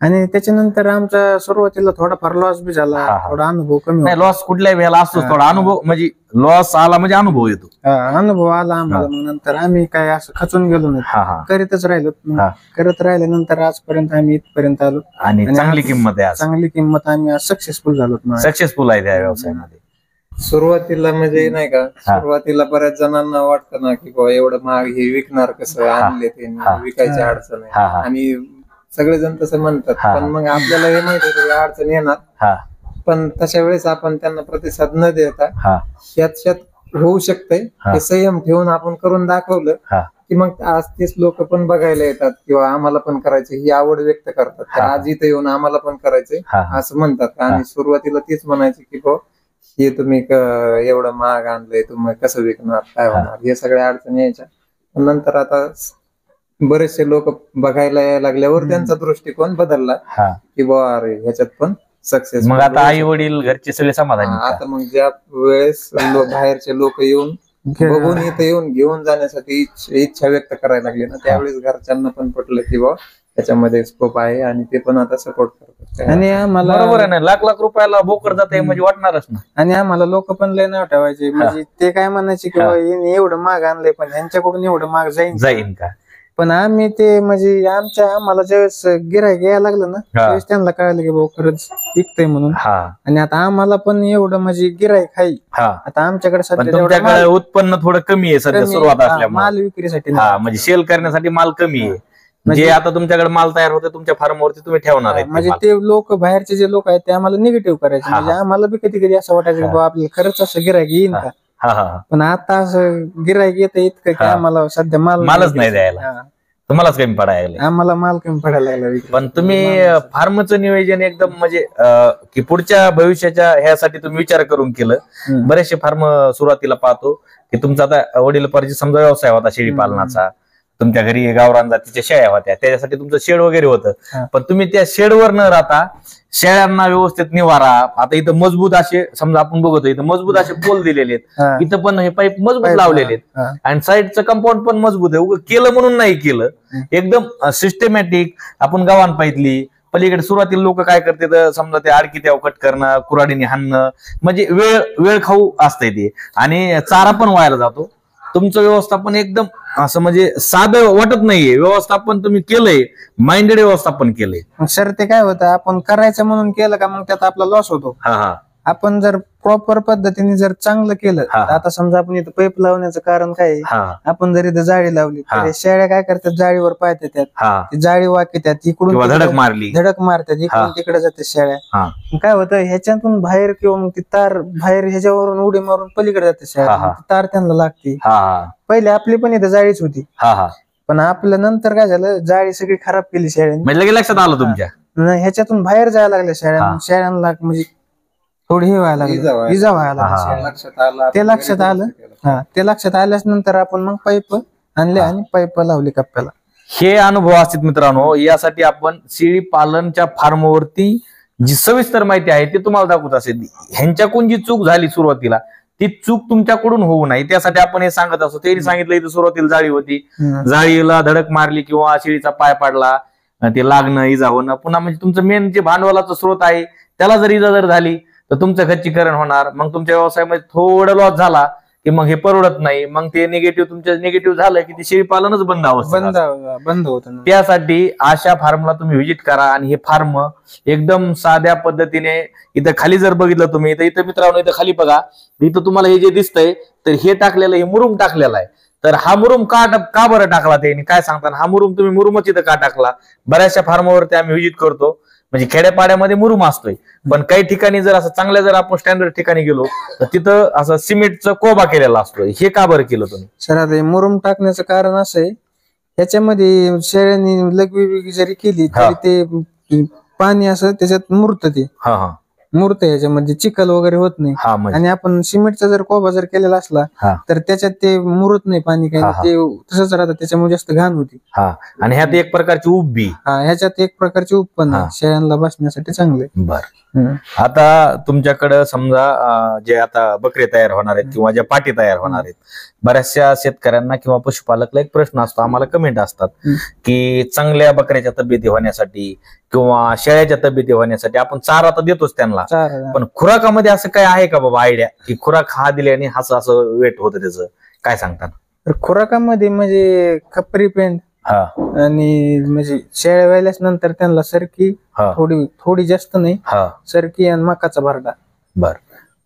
आणि त्याच्यानंतर आमचा सुरुवातीला थोडाफार लॉस बी झाला, थोडा अनुभव कमी. लॉस कुठल्याही वेळेला असतो, थोडा अनुभव, म्हणजे लॉस आला म्हणजे अनुभव येतो. अनुभव आला आम्हाला. मग नंतर आम्ही काय असं खचून गेलो नाही, करीतच राहिलो. करत राहिल्यानंतर आजपर्यंत आम्ही इथपर्यंत आलो आणि चांगली किंमत आहे, चांगली किंमत. आम्ही सक्सेसफुल झालो, सक्सेसफुल आहे त्या व्यवसायामध्ये. सुरुवातीला म्हणजे नाही का, सुरुवातीला बऱ्याच जणांना वाटतं ना की बाबा एवढं महाग हे विकणार कसं, आणले ते विकायची अडचण आहे, आणि सगळेजण तसं म्हणतात. पण मग आपल्याला हे माहिती होतं अडचण येणार, पण तशा वेळेस आपण त्यांना प्रतिसाद न देता यात होऊ शकतंय हे संयम ठेवून आपण करून दाखवलं की मग आज तेच लोक पण बघायला येतात किंवा आम्हाला पण करायचं ही आवड व्यक्त करतात. तर आज इथं येऊन आम्हाला पण करायचंय असं म्हणतात. आणि सुरुवातीला तेच म्हणायचे की बो हे तुम्ही एवढं महाग आणलंय, तुम्ही कसं विकणार, काय होणार, हे सगळ्या अडचणी यायच्या. नंतर आता बरेचसे लोक बघायला यायला लागल्यावर त्यांचा दृष्टिकोन बदलला की बा अरे ह्याच्यात पण सक्सेस. मग आता आई वडील घरचे सगळे समाधानी. आता मग ज्या वेळेस बाहेरचे लोक येऊन बघून इथं येऊन घेऊन जाण्यासाठी इच्छा व्यक्त करायला लागली ना, त्यावेळेस घरच्यांना पण पटलं की बा त्याच्यामध्ये स्कोप आहे आणि ते पण आता सपोर्ट करतात. आणि आम्हाला बरोबर आहे ना, लाख लाख रुपयाला बोकड जाते म्हणजे वाटणारच ना. आणि आम्हाला लोक पण लय नाव ठेवायचे, म्हणजे ते काय म्हणायचे की बा हिने एवढं महाग आणलंय पण ह्यांच्याकडून एवढं महाग जाईन का. पण आम्ही ते म्हणजे आम्हाला ज्यावेळेस गिऱ्हाईक यायला लागलं ना, त्यावेळेस त्यांना कळालं की भाऊ खरंच विकतंय म्हणून. आणि आता आम्हाला पण एवढं म्हणजे गिऱ्हाईक आहे. आता आमच्याकडे सध्या उत्पन्न थोडं कमी आहे सध्या सुरुवात असल्यामुळे, माल विक्रीसाठी म्हणजे सेल करण्यासाठी माल कमी आहे. म्हणजे आता तुमच्याकडे माल तयार होतो तुमच्या फार्मवरती तुम्ही ठेवणार आहे, म्हणजे ते लोक बाहेरचे जे लोक आहेत ते आम्हाला निगेटिव्ह करायचे. म्हणजे आम्हाला बी कधी कधी असं वाटायचं की बाबा आपल्याला खरंच असं गिऱ्हाईक येईन का. पण आता असं गिऱ्हाईक येतं इतकं की आम्हाला सध्या मालच नाही द्यायला, तुम्हालाच कमी पडायला, आम्हाला माल कमी पडायला लागला. पण तुम्ही फार्मचं नियोजन एकदम म्हणजे की पुढच्या भविष्याच्या ह्यासाठी तुम्ही विचार करून केलं. बरेचसे फार्म सुरुवातीला पाहतो की तुमचा आता वडीलपार्जित समजा व्यवसाय होता शेळी पालनाचा, तुमच्या घरी गावरान जातीच्या शेळ्या होत्या, त्याच्यासाठी तुमचं शेड वगैरे होतं, पण तुम्ही त्या शेडवर न राहता शेळ्यांना व्यवस्थित निवारा. आता इथं मजबूत असे समजा आपण बघतो, इथं मजबूत असे पोल दिलेले आहेत, इथं पण हे पाईप मजबूत लावलेले आहेत आणि साईडचं कंपाऊंड पण मजबूत आहे. केलं म्हणून नाही केलं, एकदम सिस्टमॅटिक. आपण गावान पाहितली पलीकडे सुरुवातीला लोक काय करतात, समजा ते आडकी त्या कट करणं, कुऱ्हाडीने हाणणं, म्हणजे वेळ खाऊ असतंय ते आणि चारा पण व्हायला जातो. तुमचं व्यवस्थापन एकदम असं म्हणजे साधं वाटत नाहीये, व्यवस्थापन तुम्ही केलंय, माइंडेड व्यवस्थापन केलंय. सर ते काय होतं, आपण करायचं म्हणून केलं का मग त्यात आपला लॉस होतो. आपण जर प्रॉपर पद्धतीने जर चांगलं केलं, आता समजा आपण इथं पाईप लावण्याचं कारण काय आहे, आपण जर इथं जाळी लावली तर शेळ्या काय करतात, जाळीवर पाय देतात, जाळी वाकतात, इकडून धडक मारतात, इकडून तिकडे जातात शेळ्या. काय होतं ह्याच्यातून बाहेर किंवा मग ती तार बाहेर ह्याच्यावरून उडी मारून पलीकडे जाते शेळ्या, तार त्यांना लागते. पहिले आपली पण इथं जाळीच होती, पण आपल्या नंतर काय झालं, जाळी सगळी खराब केली शेळ्यांनी. लक्षात आलं तुमच्या, ह्याच्यातून बाहेर जायला लागल्या शेळ्यांना म्हणजे थोडी हे व्हायला लागली, इजा व्हायला लागली. ते लक्षात आलं, ते लक्षात आल्याच नंतर आपण मग पाईप आणले आणि पाईप लावली कप्प्याला. हे अनुभव असतील मित्रांनो, यासाठी आपण शेळी पालनच्या फार्मवरती जी सविस्तर माहिती आहे ती तुम्हाला दाखवत असेल. ह्यांच्याकडून जी चूक झाली सुरुवातीला, ती चूक तुमच्याकडून होऊ नये त्यासाठी आपण हे सांगत असतो. त्यांनी सांगितलं इथं सुरुवातीला जाळी होती, जाळीला धडक मारली किंवा शेळीचा पाय पाडला, ते लागणं, इजा होणं, पुन्हा म्हणजे तुमचं मेन जे भांडवलाचा स्रोत आहे त्याला जर इजा जर झाली तर तुमचं खच्चीकरण होणार. मग तुमच्या व्यवसायामध्ये थोडं लॉस झाला की मग हे परवडत नाही, मग ते तुमचं निगेटिव्ह झालं की ते शेळी पालनच बंद होत. त्यासाठी अशा फार्मला तुम्ही व्हिजिट करा आणि हे फार्म एकदम साध्या पद्धतीने. इथं खाली जर बघितलं तुम्ही, इथं मित्रांनो इथं खाली बघा, इथं तुम्हाला हे जे दिसतंय तर हे टाकलेलं, हे मुरुम टाकलेला आहे. तर हा मुरुम का बरं टाकला त्यांनी, काय सांगता, हा मुरुम तुम्ही मुरुमच इथं का टाकला. बऱ्याचशा फार्मवरती आम्ही व्हिजिट करतो, म्हणजे खेड्यापाड्यामध्ये मुरुम असतोय, पण काही ठिकाणी जर असं चांगल्या जर आपण स्टँडर्ड ठिकाणी गेलो तर तिथं असं सिमेंटचा कोबा केलेला असतोय. हे का बरं केलं तुम्ही? सर आता मुरुम टाकण्याचं कारण असं आहे, ह्याच्यामध्ये शेळ्यांनी लगवी जरी केली तरी ते पाणी असं त्याच्यात मुरत, ते मूर्त याच्यामध्ये चिखल वगैरे होत नाही. आणि आपण सिमेंटचा जर कोबा जर केलेला असला तर त्याच्यात ते मुरत नाही पाणी, काही ते तसंच राहतं, त्याच्यामुळे जास्त घाण होती. आणि ह्यात एक प्रकारची उब ह्याच्यात एक प्रकारची उब पण शेळ्यांना बसण्यासाठी चांगले. बर, आता तुमच्याकडे समजा जे आता बकरे तयार होणार आहेत किंवा ज्या पाटी तयार होणार आहेत, बऱ्याचशा शेतकऱ्यांना किंवा पशुपालकला एक प्रश्न असतो, आम्हाला कमेंट असतात की चांगल्या बकऱ्याच्या तब्येती होण्यासाठी किंवा शेळ्याच्या तब्येती होण्यासाठी आपण चारा तर देतोच त्यांना, पण खुराकामध्ये असं काय आहे का बाबा आयडिया की खुराक हा दिल्याने असं वेट होतं, त्याचं काय सांगतात? खुराकामध्ये म्हणजे खपरी पेंड आणि म्हणजे शेळ्या व्हायल्याच नंतर त्यांना सरकी थोडी जास्त नाही, सरकी आणि मकाचा भरडा. बर,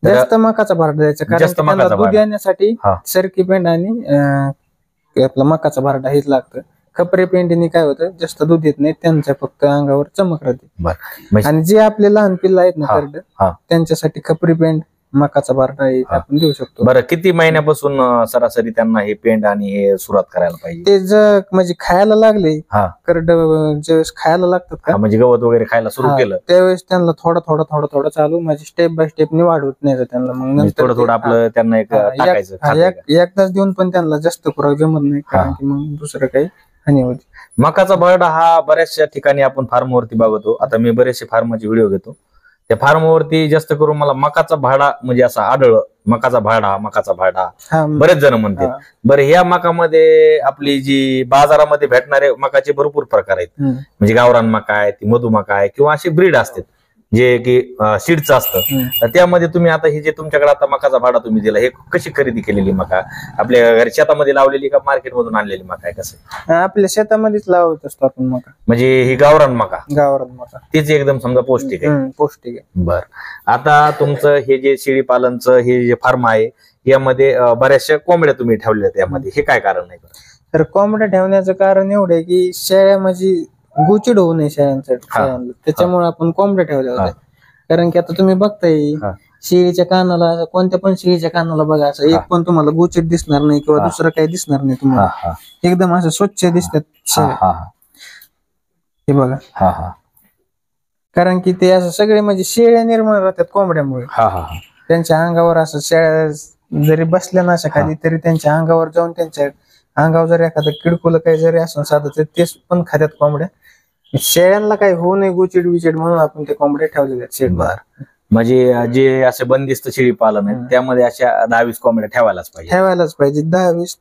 जास्त मकाचा भरडा द्यायचा, कारण दूध येण्यासाठी सरकी पेंड आणि आपला मकाचा भरडा हेच लागतं. खपरे पेंडीने काय होतं, जास्त दूध येत नाही, त्यांच्या फक्त अंगावर चमक राहते. आणि जे आपले लहान पिल्ला आहेत ना करड, त्यांच्यासाठी खपरी पेंड, मकाचा बारडा आपण देऊ शकतो. बरं, किती महिन्यापासून सरासरी त्यांना हे पेंड आणि हे सुरुवात करायला पाहिजे? ते जर म्हणजे खायला लागले, करड ज्यावेळेस खायला लागतात का, म्हणजे गवत वगैरे खायला सुरू केलं त्यावेळेस त्यांना थोडं चालू म्हणजे स्टेप बाय स्टेपने वाढवत नाही त्यांना. मग थोडं आपलं त्यांना एक टाकायचं, एकदाच देऊन पण त्यांना जास्त खुराक जमत नाही, कारण की मग दुसरं काही हानी होती. मकाचा भरडा हा बऱ्याचशा ठिकाणी आपण फार्मवरती बघतो. आता मी बरेचसे फार्मचे व्हिडिओ घेतो, त्या फार्मवरती जास्त करून मला मकाचा भाडा म्हणजे असा आढळ, मकाचा भाडा बरेच जण म्हणतात. बरं, ह्या मकामध्ये आपली जी बाजारामध्ये भेटणारे मकाचे भरपूर प्रकार आहेत. म्हणजे गावरान मका आहे, ती मधु मका आहे, किंवा असे ब्रीड असतात जे की सीडचं असतं. तर त्यामध्ये तुम्ही आता हे जे तुमच्याकडे आता मकाचा भाडा तुम्ही दिला, हे कशी खरेदी केलेली मका? आपल्या घरी शेतामध्ये लावलेली का मार्केटमधून आणलेली मका आहे? कसं? आपल्या शेतामध्येच लावत असतो आपण मका. म्हणजे ही गावरान मका तीच एकदम समजा पौष्टिक आहे. पौष्टिक आहे. बर, आता तुमचं हे जे शेळी पालनचं हे जे फार्म आहे, यामध्ये बऱ्याचशा कोंबड्या तुम्ही ठेवल्या, त्यामध्ये हे काय कारण आहे? तर कोंबड्या ठेवण्याचं कारण एवढं आहे की शेळ्या म्हणजे गुचिड होऊ नये शेळ्यांना, त्याच्यामुळे आपण कोंबड्या ठेवल्या होत्या. कारण की आता तुम्ही बघताय शेळीच्या कानाला, कोणत्या पण शेळीच्या कानाला बघा, असं एक पण तुम्हाला गुचिड दिसणार नाही किंवा दुसरं काही दिसणार नाही तुम्हाला. एकदम असं स्वच्छ दिसतात शेळ्या, हे बघा. कारण की ते असं सगळे म्हणजे शेळ्या निर्माण राहतात कोंबड्यामुळे. त्यांच्या अंगावर असं शेळ्या जरी बसल्या ना अशा खाली, तरी त्यांच्या अंगावर जाऊन त्यांच्या अंगावर जरी एखादं किडकुलं काही जरी असं साधं, ते पण खात्यात कोंबड्या. शेळ्यांना काही होऊ नये गुचिड विचिड म्हणून आपण ते कोंबड्या ठेवलेल्या आहेत. बर, म्हणजे जे असे बंदिस्त शेळी पालन आहे त्यामध्ये अशा 10-20 कोंबड्या ठेवायलाच पाहिजे.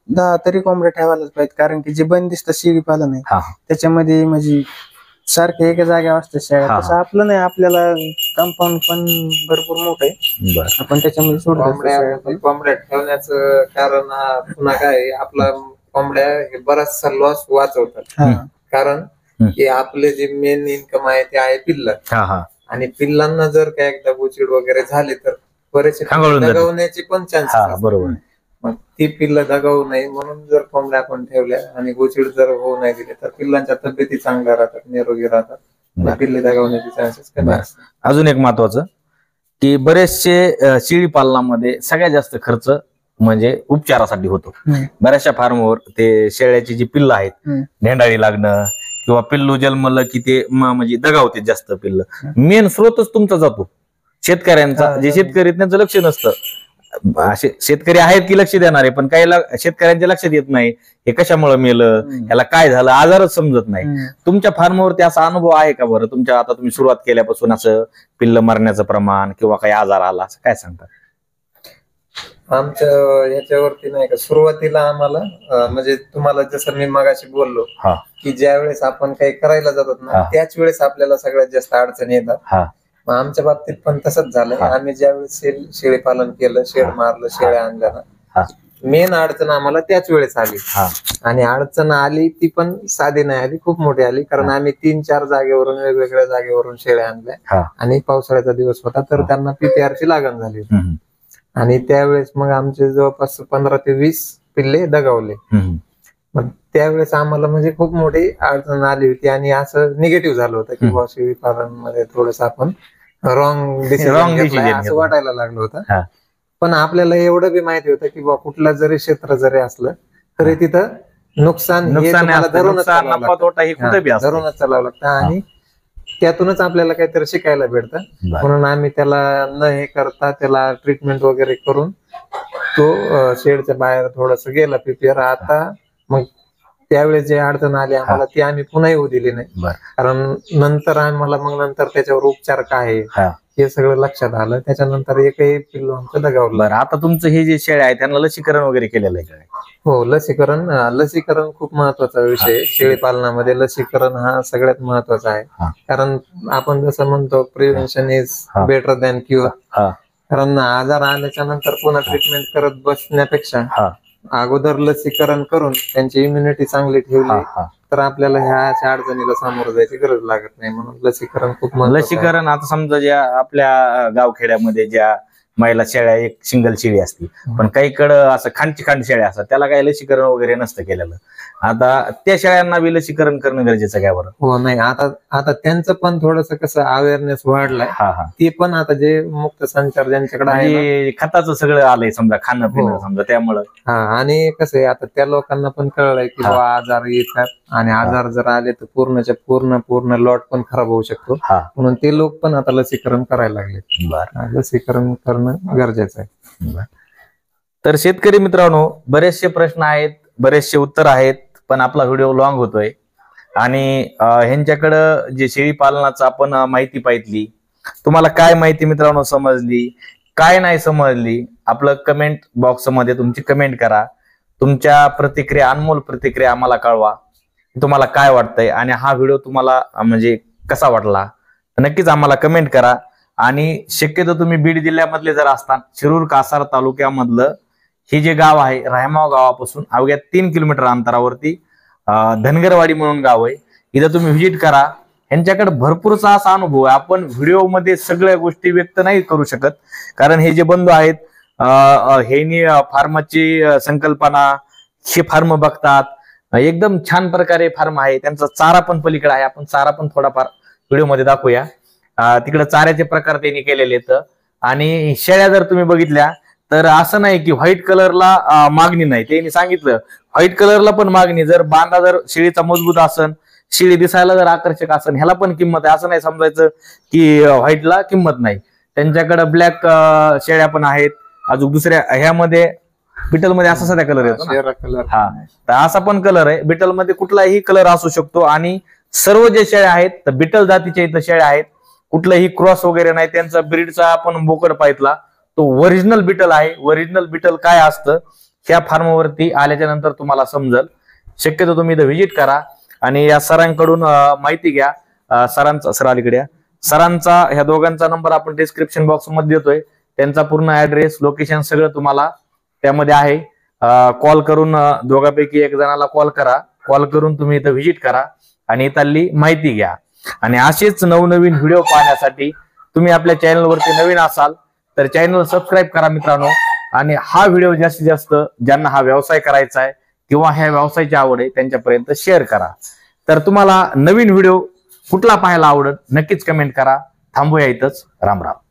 10 तरी कोंबड्या ठेवायलाच पाहिजे. कारण की जे बंदिस्त शेळी पालन आहे त्याच्यामध्ये म्हणजे सारखे एका जागेवर असते शेळ्या. तसं आपलं नाही, आपल्याला कंपाऊंड पण भरपूर मोठं आहे. आपण त्याच्यामध्ये सोडतो. कोंबड्या ठेवण्याचं कारण पुन्हा काय, आपला कोंबड्या बराचसा लॉस वाचवतात. कारण की आपले जे मेन इन्कम आहे ते आहे पिल्लं. आणि पिल्लांना जर काय एकदा गुचिड वगैरे झाले तर बरेचसे दगावण्याचे पण चान्सेस. बरोबर. मग ती पिल्लं दगावू नये म्हणून जर कोंबड्या आपण ठेवल्या आणि गुचिड जर होऊ नाही दिले तर पिल्लांच्या तब्येती चांगल्या राहतात, निरोगी राहतात, पिल्ले दगावण्याचे चान्सेस कमी असतात. अजून एक महत्वाचं की बरेचसे शेळी पालनामध्ये सगळ्यात जास्त खर्च म्हणजे उपचारासाठी होतो. बऱ्याचशा फार्मवर ते शेळ्याची जी पिल्लं आहेत, ढेंडाळी लागणं किंवा पिल्लू जन्मलं की ते म्हणजे दगावते जास्त पिल्ल. मेन स्रोतच तुमचा जातो शेतकऱ्यांचा. जे शेतकरी त्यांचं लक्ष नसतं. असे शेतकरी आहेत की लक्ष देणारे, पण काही शेतकऱ्यांच्या लक्षात येत नाही हे कशामुळे मेलं, याला काय झालं, आजारच समजत नाही. तुमच्या फार्मवरती असा अनुभव आहे का बरं? तुमच्या आता तुम्ही सुरुवात केल्यापासून असं पिल्ल मरण्याचं प्रमाण किंवा काही आजार आला असं काय सांगता? आमच्या याच्यावरती नाही का, सुरुवातीला आम्हाला म्हणजे तुम्हाला जसं मी मगाशी बोललो की ज्या वेळेस आपण काही करायला जातात ना, त्याच वेळेस आपल्याला सगळ्यात जास्त अडचणी येतात. मग आमच्या बाबतीत पण तसंच झालं. आम्ही ज्यावेळेस शेळी पालन केलं, शेड मारलं, शेळ्या आणल्या ना, मेन अडचण आम्हाला त्याच वेळेस आली. आणि अडचण आली ती पण साधी नाही आली, खूप मोठी आली. कारण आम्ही 3-4 जागेवरून, वेगवेगळ्या जागेवरून शेळ्या आणल्या आणि पावसाळ्याचा दिवस होता, तर त्यांना PPR ची लागण झाली होती. आणि त्यावेळेस मग आमचे जवळपास 15 ते 20 पिल्ले दगावले. मग त्यावेळेस आम्हाला म्हणजे खूप मोठी अडचण आली होती आणि असं निगेटिव्ह झालं होतं की शेळी पालन मध्ये थोडस आपण रॉंग डिसिजन असं वाटायला लागलं होतं. पण आपल्याला एवढं बी माहिती होतं की कुठलं जरी क्षेत्र जरी असलं तरी तिथं नुकसान धरूनच चालावं लागतं आणि त्यातूनच आपल्याला काहीतरी शिकायला भेटतं. म्हणून आम्ही त्याला न हे करता त्याला ट्रीटमेंट वगैरे करून तो शेडच्या बाहेर थोडस गेला PPR. आता मग त्यावेळेस जे अडचण आली आम्हाला ती आम्ही पुन्हा येऊ दिली नाही. कारण नंतर आम्हाला नंतर त्याच्यावर उपचार काय हे सगळं लक्षात आलं. त्याच्यानंतर एकही पिल्लू आमचं दगावलं. बरं, आता तुमचं हे जे शेळ्या आहे त्यांना लसीकरण वगैरे केलेलं आहे का? हो, लसीकरण खूप महत्वाचा विषय. शेळी पालनामध्ये लसीकरण हा सगळ्यात महत्वाचा आहे. कारण आपण जसं म्हणतो prevention is better than cure. कारण आजार आल्याच्या नंतर पुन्हा ट्रीटमेंट करत बसण्यापेक्षा अगोदर लसीकरण करून त्यांची इम्युनिटी चांगली ठेवली तर आपल्याला ह्या अडचणीला सामोरं जायची गरज लागत नाही. म्हणून लसीकरण खूप महत्त्वाचं. लसीकरण आता समजा ज्या आपल्या गावखेड्यामध्ये ज्या महिला शेळ्या, एक सिंगल शेळी असते, पण काहीकडं असं खांड शेळ्या असतात, त्याला काही लसीकरण वगैरे नसतं केलेलं. आता त्या शेळ्यांना बी लसीकरण करणं गरजेचं काय बरं? हो, नाही, आता त्यांचं पण थोडस कसं अवेअरनेस वाढलाय. ते पण आता जे मुक्त संचार ज्यांच्याकडे आहे, खताचं सगळं आलंय समजा, खाणं पिणं समजा, त्यामुळं. आणि कसं आहे आता त्या लोकांना पण कळलंय की आजार येतात आणि आजार जर आले तर पूर्णच्या पूर्ण लॉट पण खराब होऊ शकतो. म्हणून ते लोक पण आता लसीकरण करायला लागले. लसीकरण करणं गरजेचं आहे. तर शेतकरी मित्रांनो, बरेचसे प्रश्न आहेत, बरेचसे उत्तर आहेत, पण आपला व्हिडिओ लॉंग होतोय आणि ह्यांच्याकडं जे शेळी पालनाचं आपण माहिती पाहिली तुम्हाला काय माहिती मित्रांनो समजली, काय नाही समजली, आपलं कमेंट बॉक्स मध्ये तुमची कमेंट करा. तुमच्या प्रतिक्रिया, अनमोल प्रतिक्रिया आम्हाला कळवा. तुम्हाला काय वाटतंय आणि हा व्हिडिओ तुम्हाला म्हणजे कसा वाटला नक्कीच आम्हाला कमेंट करा. आणि शक्यतो तुम्ही बीड जिल्ह्यामधले जर असता, शिरूर कासार तालुक्यामधलं हे जे गाव आहे, रायमाव गावापासून अवघ्या 3 किलोमीटर अंतरावरती धनगरवाडी म्हणून गाव आहे. इथं तुम्ही व्हिजिट करा. यांच्याकडे भरपूरचा असा अनुभव आहे. आपण व्हिडिओमध्ये सगळ्या गोष्टी व्यक्त नाही करू शकत, कारण हे जे बंधू आहेत हे फार्मची संकल्पना, हे फार्म बघतात, एकदम छान प्रकारे फार्म आहे. त्यांचा चारा पण पलीकडे आहे. आपण चारा पण थोडाफार व्हिडिओमध्ये दाखवूया. तिकडे चाऱ्याचे प्रकार त्यांनी केलेले आहेत. आणि शेळ्या जर तुम्ही बघितल्या तर असं नाही की व्हाईट कलरला मागणी नाही. त्यांनी सांगितलं व्हाईट कलरला पण मागणी. जर बांधा जर शेळीचा मजबूत असन, शेळी दिसायला जर आकर्षक असन, ह्याला पण किंमत आहे. असं नाही समजायचं की व्हाईटला किंमत नाही. त्यांच्याकडे ब्लॅक शेळ्या पण आहेत. अजून दुसऱ्या ह्यामध्ये बिटलमध्ये असा साधा कलर येतो. हा, तर असा पण कलर आहे. बिटलमध्ये कुठलाही कलर असू शकतो. आणि सर्व जे शेळ्या आहेत तर बिटल जातीच्या इथं शेळ्या आहेत. कुठलाही क्रॉस वगैरे नाही. त्यांचा ब्रीडचा आपण बोकड पाहितला तो ओरिजिनल बिटल आहे. ओरिजिनल बिटल काय असतं ह्या फार्मवरती आल्याच्या नंतर तुम्हाला समजल. शक्यतो तुम्ही इथं व्हिजिट करा आणि या सरांकडून माहिती घ्या. सरांचा, सर अलीकडे सरांचा, ह्या दोघांचा नंबर आपण डिस्क्रिप्शन बॉक्स मध्ये देतोय. त्यांचा पूर्ण ऍड्रेस, लोकेशन सगळं तुम्हाला त्यामध्ये आहे. कॉल करून दोघांपैकी एक जणाला कॉल करा. कॉल करून तुम्ही इथं व्हिजिट करा आणि इथली माहिती घ्या. आणि असेच नवनवीन व्हिडिओ पाहण्यासाठी तुम्ही आपल्या चॅनलवरती नवीन असाल तर चॅनल सबस्क्राईब करा मित्रांनो. आणि हा व्हिडिओ जास्तीत जास्त ज्यांना हा व्यवसाय करायचा आहे किंवा ह्या व्यवसायाची आवड आहे त्यांच्यापर्यंत शेअर करा. तर तुम्हाला नवीन व्हिडिओ कुठला पाहायला आवडत नक्कीच कमेंट करा. थांबूया इथंच. राम राम.